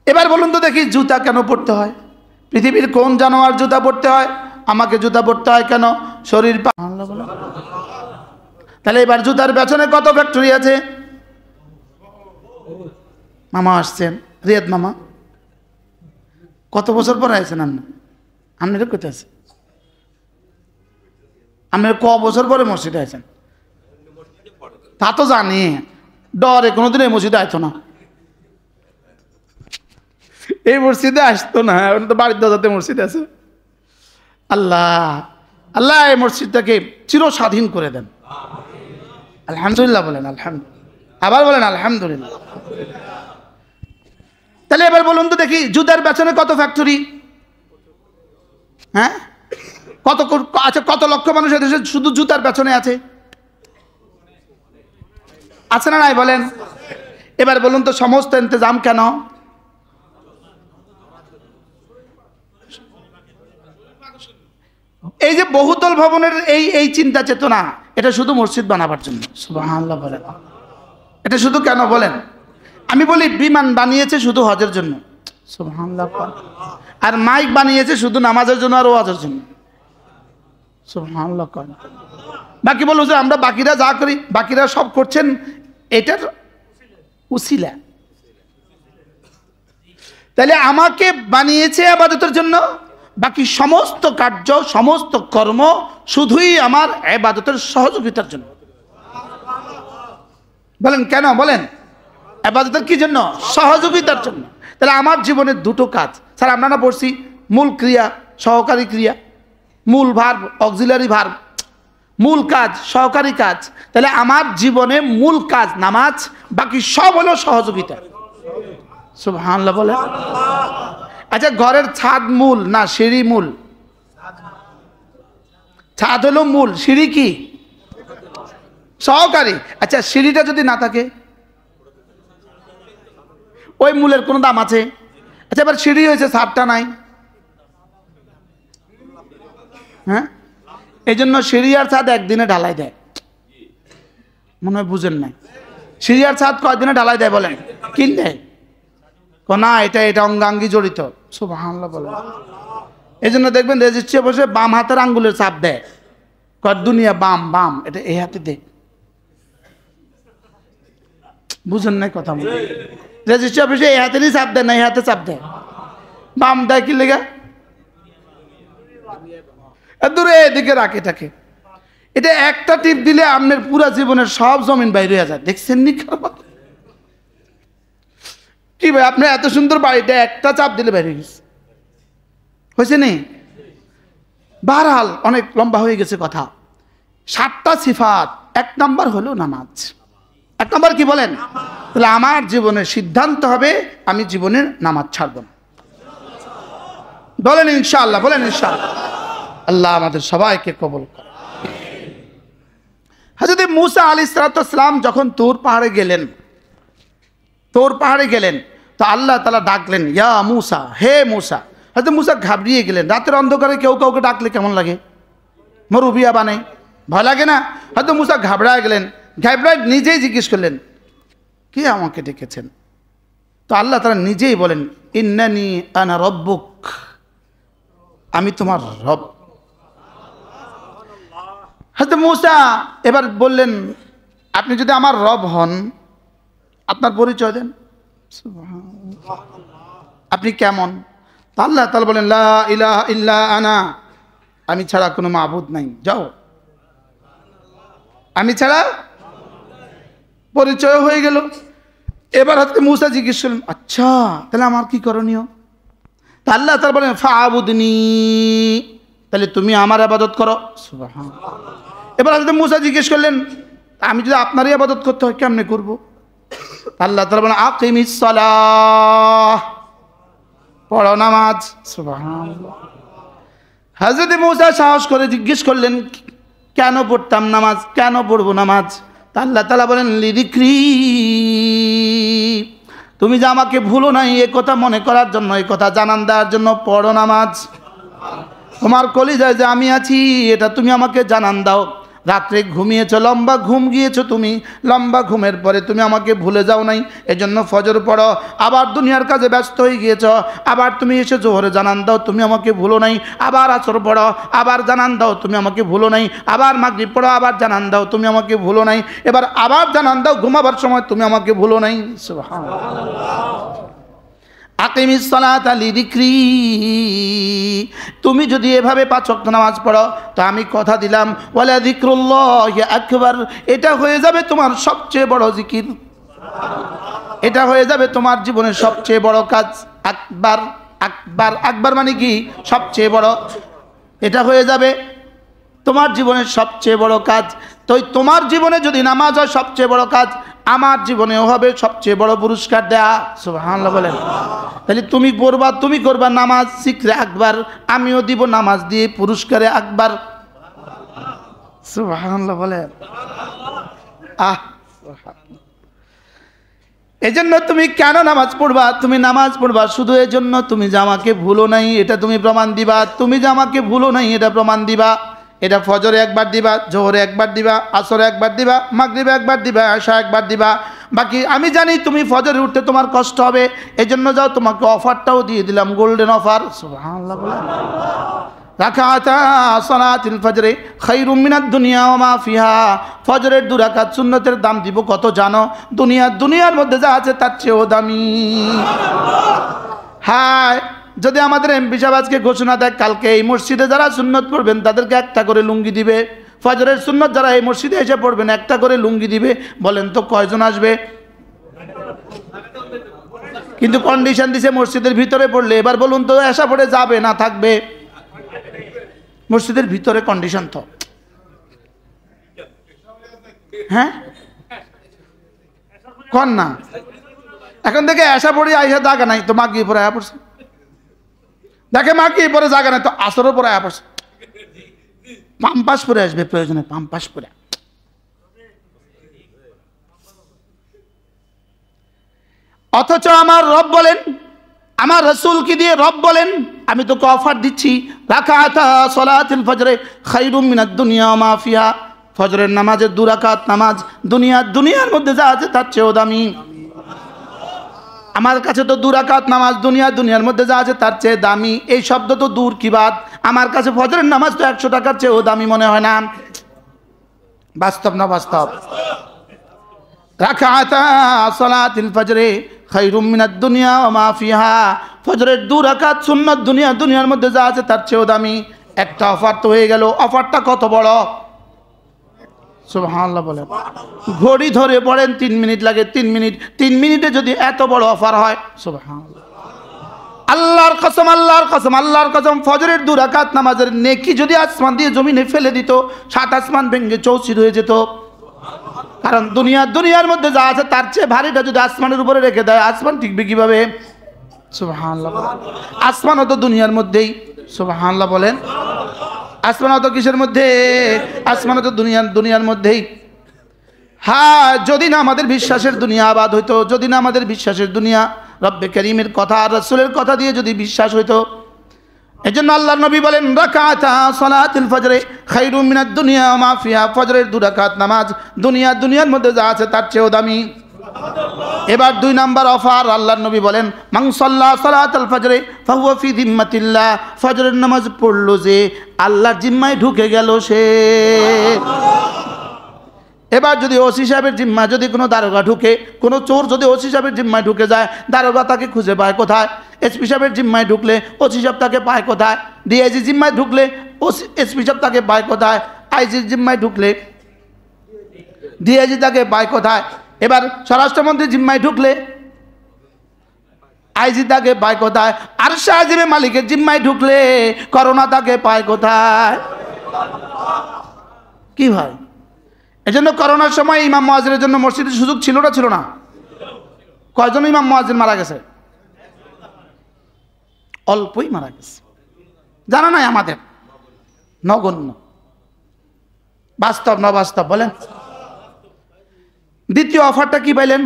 এবার বলুন তো দেখি জুতা কেন পরতে হয়? পৃথিবীর কোন জানোয়ার জুতা পরতে হয়? আমাকে জুতা পরতে হয় কেন? শরীর। তাহলে এবার জুতার পেছনে কত ফ্যাক্টরি আছে? মামা আসছেন, রিয়াদ মামা, কত বছর পরে আছেন আপনি? আপনারা কোথায় আছেন? আপনার ক বছর পরে মসজিদে আছেন? তা তো জানি, ডরে কোনোদিন এই মসজিদে আসতো না, এই মসজিদে আসতো না, তো বাড়ির দাদাতে মসজিদ আছে। আল্লাহ আল্লাহ এই মসজিদটাকে চির স্বাধীন করে দেন। আলহামদুলিল্লাহ বলেন, আলহামদুলিল্লাহ, আবার বলেন আলহামদুলিল্লাহ। তাহলে এবার বলুন তো দেখি জুতার পেছনে কত ফ্যাক্টরি? হ্যাঁ, কত আচ্ছা, কত লক্ষ মানুষ এদেশে শুধু জুতার পেছনে আছে? আছে না নাই বলেন? এবার বলুন তো সমস্ত ইন্তজাম কেন? এই যে বহুতল ভবনের এই চিন্তা চেতনা, এটা শুধু মসজিদ বানাবার জন্য। সুবহানাল্লাহ বলেন। এটা শুধু কেন বলেন? আমি বলি বিমান বানিয়েছে শুধু হজের জন্য। সুবহানাল্লাহ। আর মাইক বানিয়েছে শুধু নামাজের জন্য আর ওয়াজের জন্য। সুবহানাল্লাহ। বাকি বলো যে আমরা বাকিরা যা করি, বাকিরা সব করছেন এটার উসিলা। তাহলে আমাকে বানিয়েছে ইবাদতের জন্য, বাকি সমস্ত কার্য সমস্ত কর্ম শুধুই আমার ইবাদতের সহযোগিতার জন্য। বলেন কেন? বলেন ইবাদতের কি জন্য? সহযোগিতার জন্য। তাহলে আমার জীবনের দুটো কাজ, স্যার আমরা না পড়ছি মূল ক্রিয়া সহকারী ক্রিয়া, মূল ভার্ব অক্সিলারি ভার্ব, মূল কাজ সহকারী কাজ। তাহলে আমার জীবনে মূল কাজ নামাজ, বাকি সব হলো সহযোগিতা। সুবহানাল্লাহ বলে। আচ্ছা, ঘরের ছাদ মূল না সিঁড়ি মূল? ছাদ হলো মূল, সিঁড়ি কি? সহকারী। আচ্ছা, সিঁড়িটা যদি না থাকে ওই মূলের কোনো দাম আছে? আচ্ছা, এবার সিঁড়ি হয়েছে, ছাদটা নাই, হ্যাঁ, এই জন্য সিঁড়ি আর ছাদ একদিনে ঢালাই দেয়। মনে হয় বুঝেন নাই। সিঁড়ি আর ছাদ কয়দিনে ঢালাই দেয় বলেন? কিন দেয় না, এটা অঙ্গাঙ্গি জড়িত। সুবহানাল্লাহ বলেন। এই জন্য দেখবেন রেজিস্ট্রি বসে বাম হাতের আঙ্গুলের চাপ দেয়, কয় দুনিয়া বাম বাম, এটা এই হাতে দেয়। বুঝেন নাই কথা? রেজিস্ট্রি অফিসে এই হাতেরই চাপ দেয় না এই হাতে চাপ দেয়? বাম দেয় কি লেগে? দূরে এদিকে রাখে থাকে। এটা একটা টিপ দিলে আপনার পুরা জীবনের সব জমিন বাইরে হয়ে যায়। দেখছেন নি কি ভাই, আপনার এত সুন্দর বাড়িটা একটা চাপ দিলে বাইরে গেছে, হয়েছে নি? বারহাল অনেক লম্বা হয়ে গেছে কথা। 7টা সিফাত, 1 নাম্বার হলো নামাজ। 1 নাম্বার কি বলেন? তাহলে আমার জীবনের সিদ্ধান্ত হবে আমি জীবনের নামাজ ছাড়ব না। বলেন ইনশাআল্লাহ, বলেন ইনশাআল্লাহ। আল্লাহ আমাদের সবাইকে কবুল করে। হযরত মূসা আলাইহিস সালাম যখন তুর পাহাড়ে গেলেন তো আল্লাহ তাআলা ডাকলেন, ইয়া মূসা, হে মূসা। হযরত মূসা ঘাবড়িয়ে গেলেন। রাতের অন্ধকারে কেউ কাউকে ডাকলে কেমন লাগে? মরুবিয়া বানাই, ভয় লাগে না? হয়তো মূসা ঘাবড়ায় গেলেন। ঘাবড়ায় নিজেই জিজ্ঞেস করলেন, কে আমাকে ডেকেছেন? তো আল্লাহ তাআলা নিজেই বলেন, ইন্নানি আনা রব্বুক, আমি তোমার রব। হযরত মূসা এবার বললেন, আপনি যদি আমার রব হন, আপনার পরিচয় দেন, আপনি কেমন? তো আল্লাহ তাআলা বলেন, লা ইলাহা ইল্লা আনা, আমি ছাড়া কোনো মাবুদ নাই, যাও। আমি ছাড়া পরিচয় হয়ে গেল। এবার হযরত মূসা জিজ্ঞেস করলেন, আচ্ছা তাহলে আমার কি করণীয়? তা আল্লাহ তাআলা বলেন, ফাআবুদনি, তাহলে তুমি আমার ইবাদত করো। সুবহানাল্লাহ। এবার হযরত মূসা জিজ্ঞেস করলেন, আমি যদি আপনারই ইবাদত করতে হয় কেমনে করব? আল্লাহ তাআলা বলেন, আকিমিস সালাহ, পড়ো নামাজ। সুবহানাল্লাহ। হযরত মূসা সাহস করে জিজ্ঞেস করলেন, কেন পড়তাম নামাজ, কেন পড়বো নামাজ? তা আল্লাহ তাআলা বলেন, লিযিকরি, তুমি যে আমাকে ভুলো নাই এ কথা মনে করার জন্য, এই কথা জানান দেওয়ার জন্য পড়ো নামাজ। তোমার কলিজায় যে আমি আছি এটা তুমি আমাকে জানান দাও। রাত্রে ঘুমিয়েছো, লম্বা ঘুম গিয়েছো তুমি, লম্বা ঘুমের পরে তুমি আমাকে ভুলে যাও নাই, এজন্য ফজর পড়ো। আবার দুনিয়ার কাজে ব্যস্ত হয়ে গিয়েছো, আবার তুমি এসে জোহরে জানান দাও তুমি আমাকে ভুলো নাই। আবার আসর পড়ো, আবার জানান দাও তুমি আমাকে ভুলো নাই। আবার মাগরিব পড়ো, আবার জানান দাও তুমি আমাকে ভুলো নাই। এবার আবার জানান দাও ঘুমাবার সময় তুমি আমাকে ভুলো নাই। সুবহানাল্লাহ। আকিমিস সালাতা লিযিকরি, তুমি যদি এভাবে 5 ওয়াক্ত নামাজ পড়ো তো আমি কথা দিলাম, ওয়ালা যিকরুল্লাহি আকবার, এটা হয়ে যাবে তোমার সবচেয়ে বড় জিকির, এটা হয়ে যাবে তোমার জীবনের সবচেয়ে বড় কাজ। আকবার, আকবার, আকবার মানে কি? সবচেয়ে বড়। এটা হয়ে যাবে তোমার জীবনের সবচেয়ে বড় কাজ। তো তোমার জীবনে যদি নামাজ হয় সবচেয়ে বড় কাজ, আমার জীবনেও হবে সবচেয়ে বড় পুরস্কার দেয়া। সুবহানাল্লাহ বলেন। তাহলে তুমি পড়বা, তুমি করবা নামাজ জিকরে আকবার, আমিও দিব নামাজ দিয়ে পুরস্কারে আকবার। সুবহানাল্লাহ বলেন। এজন্য তুমি কেন নামাজ পড়বা? তুমি নামাজ পড়বা শুধু এজন্য তুমি যে আমাকে ভুলো নাই এটা তুমি প্রমাণ দিবা। তুমি যে আমাকে ভুলো নাই এটা প্রমাণ দিবা। এটা ফজরে একবার দিবা, জোহরে একবার দিবা, আসরে একবার দিবা, মাগরিবে একবার দিবা, এশা একবার দিবা। বাকি আমি জানি তুমি ফজরে উঠতে তোমার কষ্ট হবে, এজন্য যাও তোমাকে অফারটাও দিয়ে দিলাম, গোল্ডেন অফার। সুবহানাল্লাহ বলেন। রাকাতা সালাতুল ফজরে খায়রুম মিনাদ দুনিয়া ওয়া মা ফিহা, ফজরের 2 রাকাত সুন্নতের দাম দিব কত জানো? দুনিয়ার মধ্যে যা আছে তার চেয়েও দামি। হায়, যদি আমাদের এমপি সাহেব আজকে ঘোষণা দেয় কালকে এই মসজিদে যারা সুন্নত পড়বেন তাদেরকে একটা করে লুঙ্গি দিবে, ফজরের সুন্নত যারা এই মসজিদে এসে পড়বেন একটা করে লুঙ্গি দিবে, বলেন তো কয়জন আসবে? কিন্তু কন্ডিশন দিছে মসজিদের ভিতরে পড়লে। এবার বলুন তো এসা পড়ে যাবে না থাকবে? মসজিদের ভিতরে কন্ডিশন তো, হ্যাঁ কন না। এখন থেকে এসা পড়ে আইসা জায়গা নাই তো মাগি পরে আয়া পড়ছে, দেখে মাগি পরে জায়গা নাই তো আসরও পরে আয়া পড়ছে, পাম্পাস পরে আসবে প্রয়োজনে, পাম্পাস পরে। অথচ আমার রব বলেন, আমার রাসূলকে দিয়ে রব বলেন, আমি তোকে অফার দিচ্ছি, রাকাতা সালাতুল ফজরে খায়রুম মিনাদ দুনিয়া ওয়া মা ফিহা, ফজরের নামাজের 2 রাকাত নামাজ দুনিয়ার মধ্যে যা আছে তার চেয়েও দামি। আমার কাছে তো 2 রাকাত নামাজ দুনিয়ার মধ্যে যা আছে তার চেয়ে দামি। এই শব্দ তো দূর কি বাত, আমার কাছে ফজরের নামাজ তো 100 টাকার চেয়েও দামি মনে হয় না। বাস্তব না বাস্তব? রাকাতা সালাতুল ফজরে খায়রুম মিনাদ দুনিয়া ওয়া মা ফিহা, ফজরের 2 রাকাত সুন্নাত দুনিয়ার মধ্যে যা আছে তার চেয়েও দামি। একটা অফার তো হয়ে গেল। অফারটা কত বড়? সুবহানাল্লাহ বলেন। ঘড়ি ধরে পড়েন 3 মিনিট লাগে, 3 মিনিটে যদি এত বড় অফার হয়, সুবহানাল্লাহ। আল্লাহর কসম, ফজরের 2 রাকাত নামাজের নেকি যদি আসমান দিয়ে জমিনে ফেলে দিত, 7 আসমান ভেঙে চৌচির হয়ে যেত। কারণ দুনিয়ার মধ্যে যা আছে তার চেয়ে ভারীটা যদি আসমানের উপরে রেখে দেয়, আসমান টিকবে কিভাবে? সুবহানাল্লাহ। আসমানও তো দুনিয়ার মধ্যেই। সুবহানাল্লাহ বলেন। আসমানও তো কিসের মধ্যে? আসমানও তো দুনিয়ার মধ্যেই। হ্যাঁ, যদি না আমাদের বিশ্বাসের দুনিয়া আবাদ হইতো, যদি না আমাদের বিশ্বাসের দুনিয়া রব্বে করিমের কথা আর রাসূলের কথা দিয়ে যদি বিশ্বাস হইতো, এজন্য আল্লাহর নবী বলেন রাকাতা সালাতুল ফজরে খায়রুম মিনাদ দুনিয়া ওয়া মা ফিহা। ফজরের 2 রাকাত নামাজ দুনিয়ার মধ্যে যা আছে তার চেয়েও দামি। এবার 2 নাম্বার অফার, আল্লাহর নবী বলেন মান সাল্লা সালাতুল ফজরে ফাহুয়া ফি যিম্মাতিল্লাহ। ফজরের নামাজ পড়লো যে আল্লাহর জিম্মায় ঢুকে গেল সে। এবার যদি ওসি সাহেবের জিম্মা যদি কোনো দারোগা ঢুকে, কোনো চোর যদি ওসি সাহেবের জিম্মায় ঢুকে যায়, দারোগা তাকে খুঁজে পায় কোথায়? এসপি সাহেবের জিম্মায় ঢুকলে ওসি সাহেব তাকে পায় কোথায়? ডিআইজি জিম্মায় ঢুকলে এসপি সাহেব তাকে পায় কোথায়? আইজির জিম্মায় ঢুকলে ডিআইজি তাকে পায় কোথায়? এবার স্বরাষ্ট্রমন্ত্রীর জিম্মায় ঢুকলে আইজি তাকে পায় কোথায়? আর শাহজিবে মালিকের জিম্মায় ঢুকলে করোনা তাকে পায় কোথায়? কি ভাই, এজন্য করোনার সময় ইমাম মুয়াজ্জিনের জন্য মসজিদের সুযোগ ছিল না? ছিল না? কয়জন ইমাম মুয়াজ্জিন মারা গেছে? অল্পই মারা গেছে, জানা নাই আমাদের, নগণ্য। বাস্তব না বাস্তব বলেন? দ্বিতীয় অফারটা কি পাইলেন?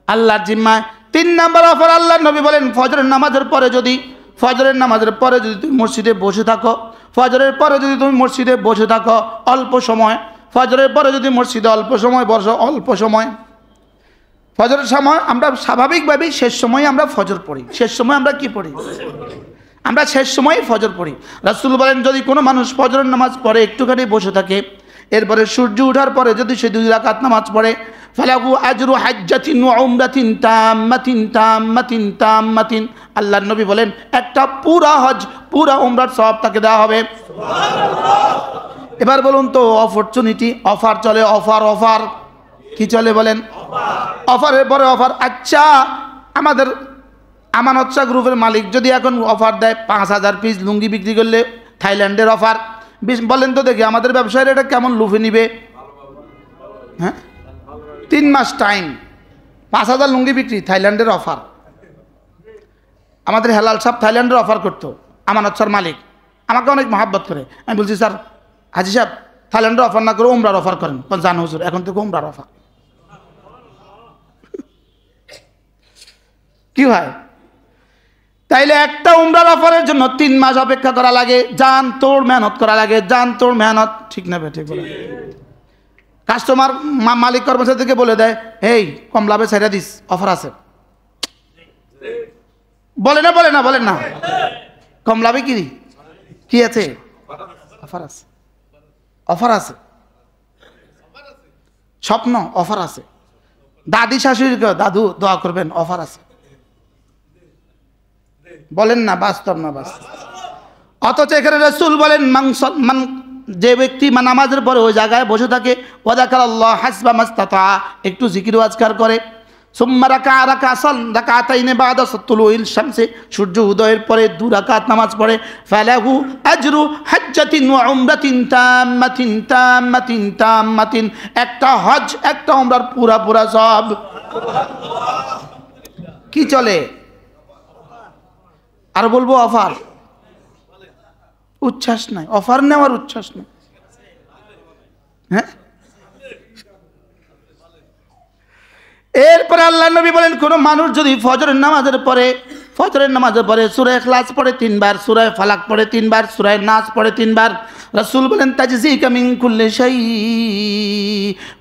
আল্লাহর জিম্মায়। 3 নাম্বার অফার, আল্লাহর নবী বলেন ফজরের নামাজের পরে যদি তুমি মসজিদে বসে থাকো, ফজরের পরে যদি তুমি মসজিদে বসে থাকো অল্প সময়, ফজরের পরে যদি মসজিদে অল্প সময় বসো, অল্প সময়, ফজরের সময় আমরা স্বাভাবিকভাবেই শেষ সময়ে আমরা ফজর পড়ি। শেষ সময় আমরা কি পড়ি? আমরা শেষ সময়ে ফজর পড়ি। রাসূল বলেন যদি কোনো মানুষ ফজরের নামাজ পড়ে একটুখানি বসে থাকে, এরপরে সূর্য ওঠার পরে যদি সে 2 রাকাত নামাজ পড়ে, ফালাহু আজরু হাজ্জাতিন ওয়া উমরাতিন তাম্মাতিন। আল্লাহর নবী বলেন একটা পুরা হজ, পুরা উমরার সওয়াব তাকে দেওয়া হবে। সুবহানাল্লাহ। এবার বলুন তো অপরচুনিটি, অফার চলে, অফার কি চলে বলেন? অফারের পরে অফার। আচ্ছা, আমাদের আমানত শাহ গ্রুপের মালিক যদি এখন অফার দেয় 5000 পিস লুঙ্গি বিক্রি করলে থাইল্যান্ডের অফার, বলেন তো দেখি আমাদের ব্যবসায়ীরা এটা কেমন লুফে নিবে? হ্যাঁ, 3 মাস টাইম, 5000 লুঙ্গি বিক্রি, থাইল্যান্ডের অফার। আমাদের হেলাল সাহেব থাইল্যান্ডের অফার করতো, আমানত শাহর মালিক আমাকে অনেক মহাব্বত করে। আমি বলছি স্যার হাজি সাহেব থাইল্যান্ডের অফার না করে উমরার অফার করেন। জান হুজুর এখন থেকে উমরার অফার। কি হয়? তাইলে একটা উমরার অফারের জন্য 3 মাস অপেক্ষা করা লাগে, জান তোর মেহনত করা লাগে, জান তোর মেহনত। ঠিক না ঠিক বলে? কাস্টমার মালিক কর্মচারীকে বলে দেয় এই কম লাভে ছেড়ে দিস, অফার আছে। বলেন না কম লাভে কি আছে? অফার আছে। স্বপ্ন অফার আছে। দাদি শাশুড়িকে দাদু দোয়া করবেন, অফার আছে। বলেন না বাস্তব না বাস্তব? অথচ এখানে রাসূল বলেন যে ব্যক্তি নামাজের পরে ওই জায়গায় বসে থাকে, ওয়াযাকারাল্লাহ হাসবা মাস্তাতা, একটু জিকির আজকার করে, সুম্মা রাকাতাইনি বাদা তুলুইল শামসি, সূর্য উদয়ের পরে 2 রাকাত নামাজ পড়ে, ফালাহু আজরু হাজ্জাতিন ওয়া উমরাতিন তাম্মাতিন। একটা হজ একটা উমরার পুরা সব। কি চলে? আর বলবো অফার, উচ্ছ্বাস নাই, অফার নেওয়ার উচ্ছ্বাস নাই। হ্যাঁ, এরপরে আল্লাহ নবী বলেন কোন মানুষ যদি ফজরের নামাজের পরে সূরা ইখলাস পড়ে 3 বার, সূরা ফালাক পড়ে 3 বার, সূরা নাস পড়ে 3 বার, রাসূল বলেন তাজজিকা মিন কুল্লি শাই,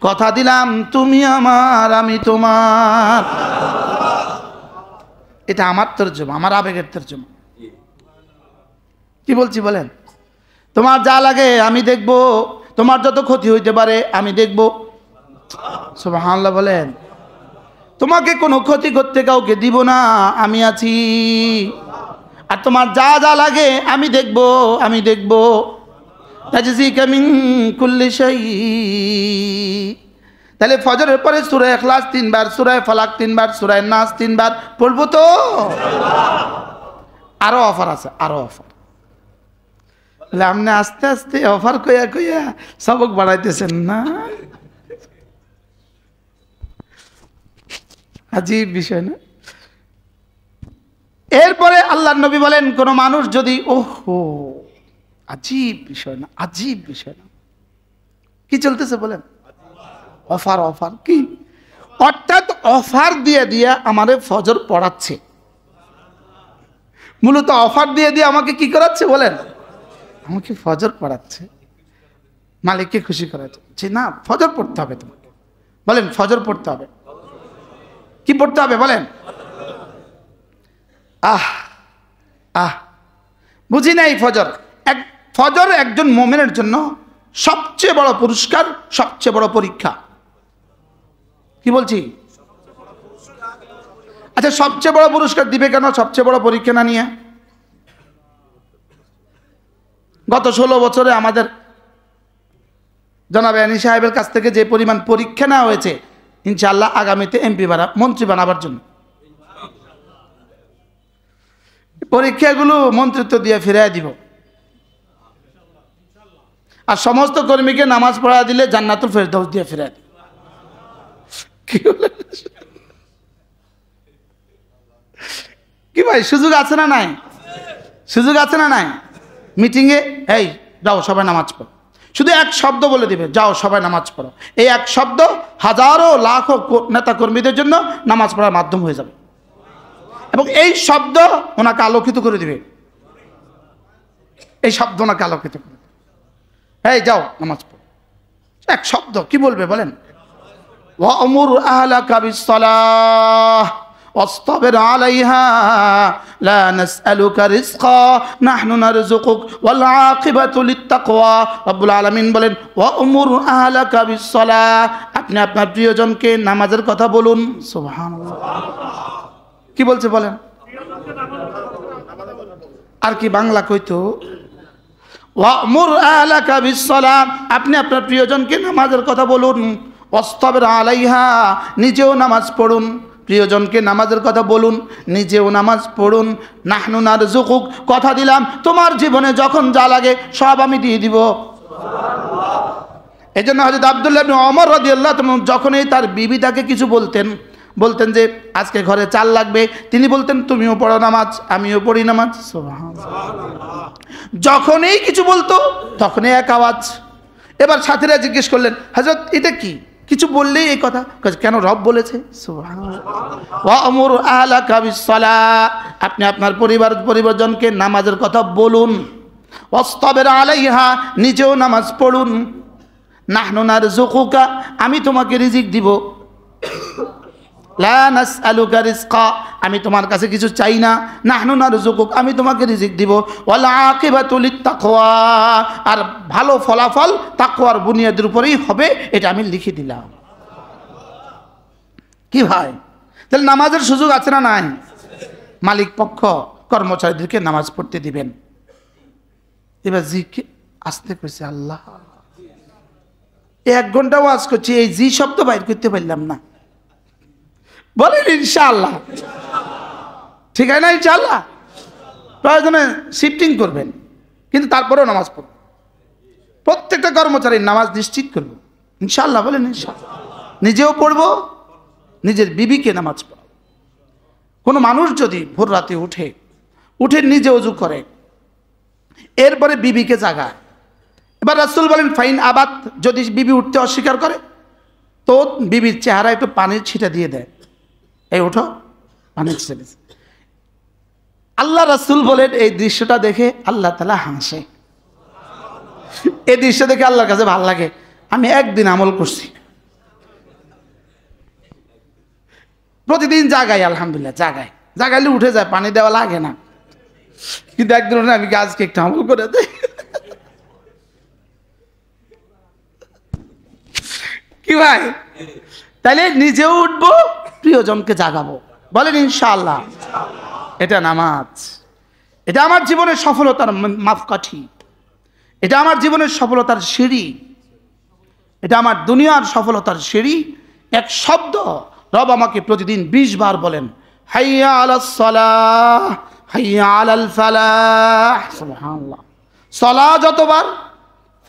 কথা দিলাম তুমি আমার আমি তোমার। এটা আমার তরজমা, আমার আবেগের তরজমা। কি বলছি বলেন? তোমার যা লাগে আমি দেখব, তোমার যত ক্ষতি হইতে পারে আমি দেখব। সুবহানাল্লাহ বলেন। তোমাকে কোনো ক্ষতি করতে কাউকে দিব না, আমি আছি। আর তোমার যা লাগে আমি দেখব। তাজজিকা মিন কুল্লি শাই। তাহলে ফজরের পরে সূরা ইখলাস 3 বার, সূরা ফালাক 3 বার, সূরা নাস 3 বার পড়বো তো? আরো অফার আছে, আরো অফার। বলে আপনি আস্তে আস্তে অফার কইয়া কইয়া সবক বাড়াইতেছেন না। আজীব বিষয় না? এরপরে আল্লাহর নবী বলেন, কোন মানুষ যদি, ওহো আজীব বিষয় না, আজীব বিষয় না, কি চলতেছে বলেন? অফার, অফার কি? অর্থাৎ অফার দিয়ে দিয়ে আমারে ফজর পড়াচ্ছে। মূলত অফার দিয়ে দিয়ে আমাকে কি করাচ্ছে বলেন? আমাকে ফজর পড়াচ্ছে, মালিককে খুশি করাচ্ছে। যে না, ফজর পড়তে হবে তোমাকে। বলেন ফজর পড়তে হবে। কি পড়তে হবে বলেন? আহ আহ বুঝি নাই। ফজর একজন মুমিনের জন্য সবচেয়ে বড় পুরস্কার, সবচেয়ে বড় পরীক্ষা। কি বলছি? আচ্ছা, সবচেয়ে বড় পুরস্কার দিবে কেন সবচেয়ে বড় পরীক্ষা না নিয়ে? গত 16 বছরে আমাদের জনাব আনি সাহেবের কাছ থেকে যে পরিমাণ পরীক্ষা নেওয়া হয়েছে, ইনশাআল্লাহ আগামীতে এমপি মন্ত্রী বানাবার জন্য পরীক্ষাগুলো মন্ত্রিত্ব দিয়ে ফিরিয়ে দিব। আর সমস্ত কর্মীকে নামাজ পড়া দিলে জান্নাতুল ফেরদাউস দিয়ে ফিরিয়ে দিব। কি ভাই, সুযোগ আছে না নাই? সুযোগ আছে না নাই? মিটিংয়ে এই যাও সবাই নামাজ পড়ো, শুধু এক শব্দ বলে দিবে, যাও সবাই নামাজ পড়ো। এই এক শব্দ হাজারো লাখো নেতা কর্মীদের জন্য নামাজ পড়ার মাধ্যম হয়ে যাবে, এবং এই শব্দ ওনাকে আলোকিত করে দিবে। এই শব্দ ওনাকে আলোকিত করে দিবে। এই যাও নামাজ পড়ো, এক শব্দ কি বলবে বলেন? ওয়া'মুর আহলাকা বিস-সালাহ ওয়াসতাবির আলাইহা লা নাসআলুকা রিজকা নাহনু নারযুকুক ওয়াল আকিবাতু লিত-তাকওয়া। রব্বুল আলামিন বলেন, ওয়া'মুর আহলাকা বিস-সালাহ, আপনি আপনার প্রিয়জনকে নামাজের কথা বলুন। সুবহানাল্লাহ। কি বলছে বলেন? আর কি বাংলা কইতো? ওয়া'মুর আহলাকা বিস-সালাহ, আপনি আপনার প্রিয়জনকে নামাজের কথা বলুন। ওয়াসতাবির আলাইহা, নিজেও নামাজ পড়ুন। প্রিয়জনকে নামাজের কথা বলুন, নিজেও নামাজ পড়ুন। নাহনু নারযুকুক, কথা দিলাম তোমার জীবনে যখন যা লাগে সব আমি দিয়ে দিব। এই জন্য হযরত আব্দুল্লাহ ইবনে ওমর রাদিয়াল্লাহু তাআলা যখনই তার বিবি তাকে কিছু বলতেন যে আজকে ঘরে চাল লাগবে, তিনি বলতেন তুমিও পড়ো নামাজ, আমিও পড়ি নামাজ। সুবহানাল্লাহ। যখনই কিছু বলতো তখনই এক আওয়াজ। এবার সাথীরা জিজ্ঞেস করলেন, হযরত এটা কি? কিছু বললেই এই কথা, কেন রব বলেছে। সুবহানাল্লাহ। ওয়া'মুর আহলাকা বিস-সালাহ, আপনি আপনার পরিবারজনকে নামাজের কথা বলুন। ওয়াসতাবির আলাইহা, নিজেও নামাজ পড়ুন। নাহনু নারযুকুকা, আমি তোমাকে রিজিক দিব। লা নাসআলুকা রিজকা, আমি তোমার কাছে কিছু চাই না। নাহনু নারযুকুক, আমি তোমাকে রিজিক দিব। ওয়াল আকিবাতু লিত-তাকওয়া, আর ভালো ফলাফল তাকওয়ার বুনিয়াদের উপরেই হবে, এটা আমি লিখে দিলাম। কি ভাই, তাহলে নামাজের সুযোগ আছে না নাই? মালিক পক্ষ কর্মচারীদেরকে নামাজ পড়তে দিবেন। এবার জিকে আসতে কইছে, আল্লাহ 1 ঘন্টা ওয়াজ করছি, এই জি শব্দ বাইর করতে পারলাম না। বলেন ইনশাআল্লাহ। ঠিক আছে না? ইনশাআল্লাহ। প্রয়োজনে শিফটিং করবেন, কিন্তু তারপরেও নামাজ পড়ব। প্রত্যেকটা কর্মচারীর নামাজ নিশ্চিত করব ইনশাআল্লাহ। বলেন ইনশাআল্লাহ। নিজেও পড়ব, নিজের বিবিকে নামাজ পড়ব। কোনো মানুষ যদি ভোর রাতে উঠে নিজে ওযু করে, এরপরে বিবিকে জাগায়। এবার রাসূল বলেন, ফাইন আবাত, যদি বিবি উঠতে অস্বীকার করে তো বিবির চেহারা একটু পানির ছিটা দিয়ে দেয়, এই ওঠো পানির ছিটা। আল্লাহ রাসূল বলেন, এই দৃশ্যটা দেখে আল্লাহ তাআলা হাসে। এই দৃশ্য দেখে আল্লাহর কাছে ভালো লাগে। আমি একদিন আমল করছি, প্রতিদিন জাগাই, আলহামদুলিল্লাহ জাগাইলে উঠে যায়, পানি দেওয়া লাগে না। কিন্তু একদিন আমি আজকে একটু আমল করে দেই। কি ভাই, তাহলে নিজেও উঠবো, প্রিয়জনকে জাগাবো। বলেন ইনশাআল্লাহ। এটা নামাজ, এটা আমার জীবনের সফলতার মাপকাঠি, এটা আমার জীবনের সফলতার সিঁড়ি, এটা আমার দুনিয়ার সফলতার সিঁড়ি। এক শব্দ রব আমাকে প্রতিদিন 20 বার বলেন, হাইয়া আলাস সালাহ হাইয়া আলাল ফালাহ। সুবহানাল্লাহ। সলা যতবার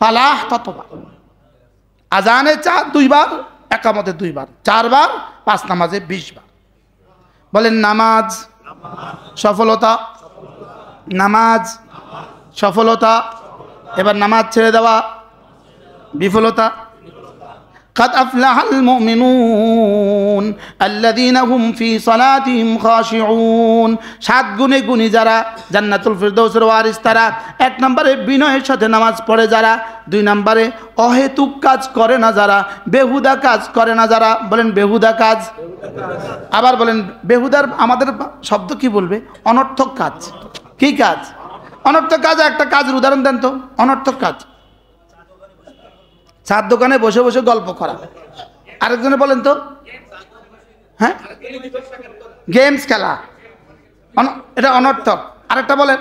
ফালাহ ততবার। আজানে 2 বার, একামতে 2 বার, 4 বার, 5 নামাজে 20 বার। বলেন নামাজ সফলতা, নামাজ সফলতা। এবার নামাজ ছেড়ে দেওয়া বিফলতা। قد أفلح المؤمنون الذين هم في صلاتهم خاشعون। 7 গুণে গুণী যারা, জান্নাতুল ফিরদৌসের ওয়ারিস তারা। 1 নম্বরে বিনয়ের সাথে নামাজ পড়ে যারা, 2 নম্বরে অহেতুক কাজ করে না যারা, বেহুদা কাজ করে না যারা। বলেন বেহুদা কাজ। আবার বলেন বেহুদার আমাদের শব্দ কি বলবে? অনর্থক কাজ। কি কাজ? অনর্থক কাজ। একটা কাজের উদাহরণ দেন তো, অনর্থক কাজ। চার দোকানে বসে বসে গল্প করা। আরেকজনে বলেন তো, হ্যাঁ, গেমস খেলা, এটা অনর্থক। আরেকটা বলেন,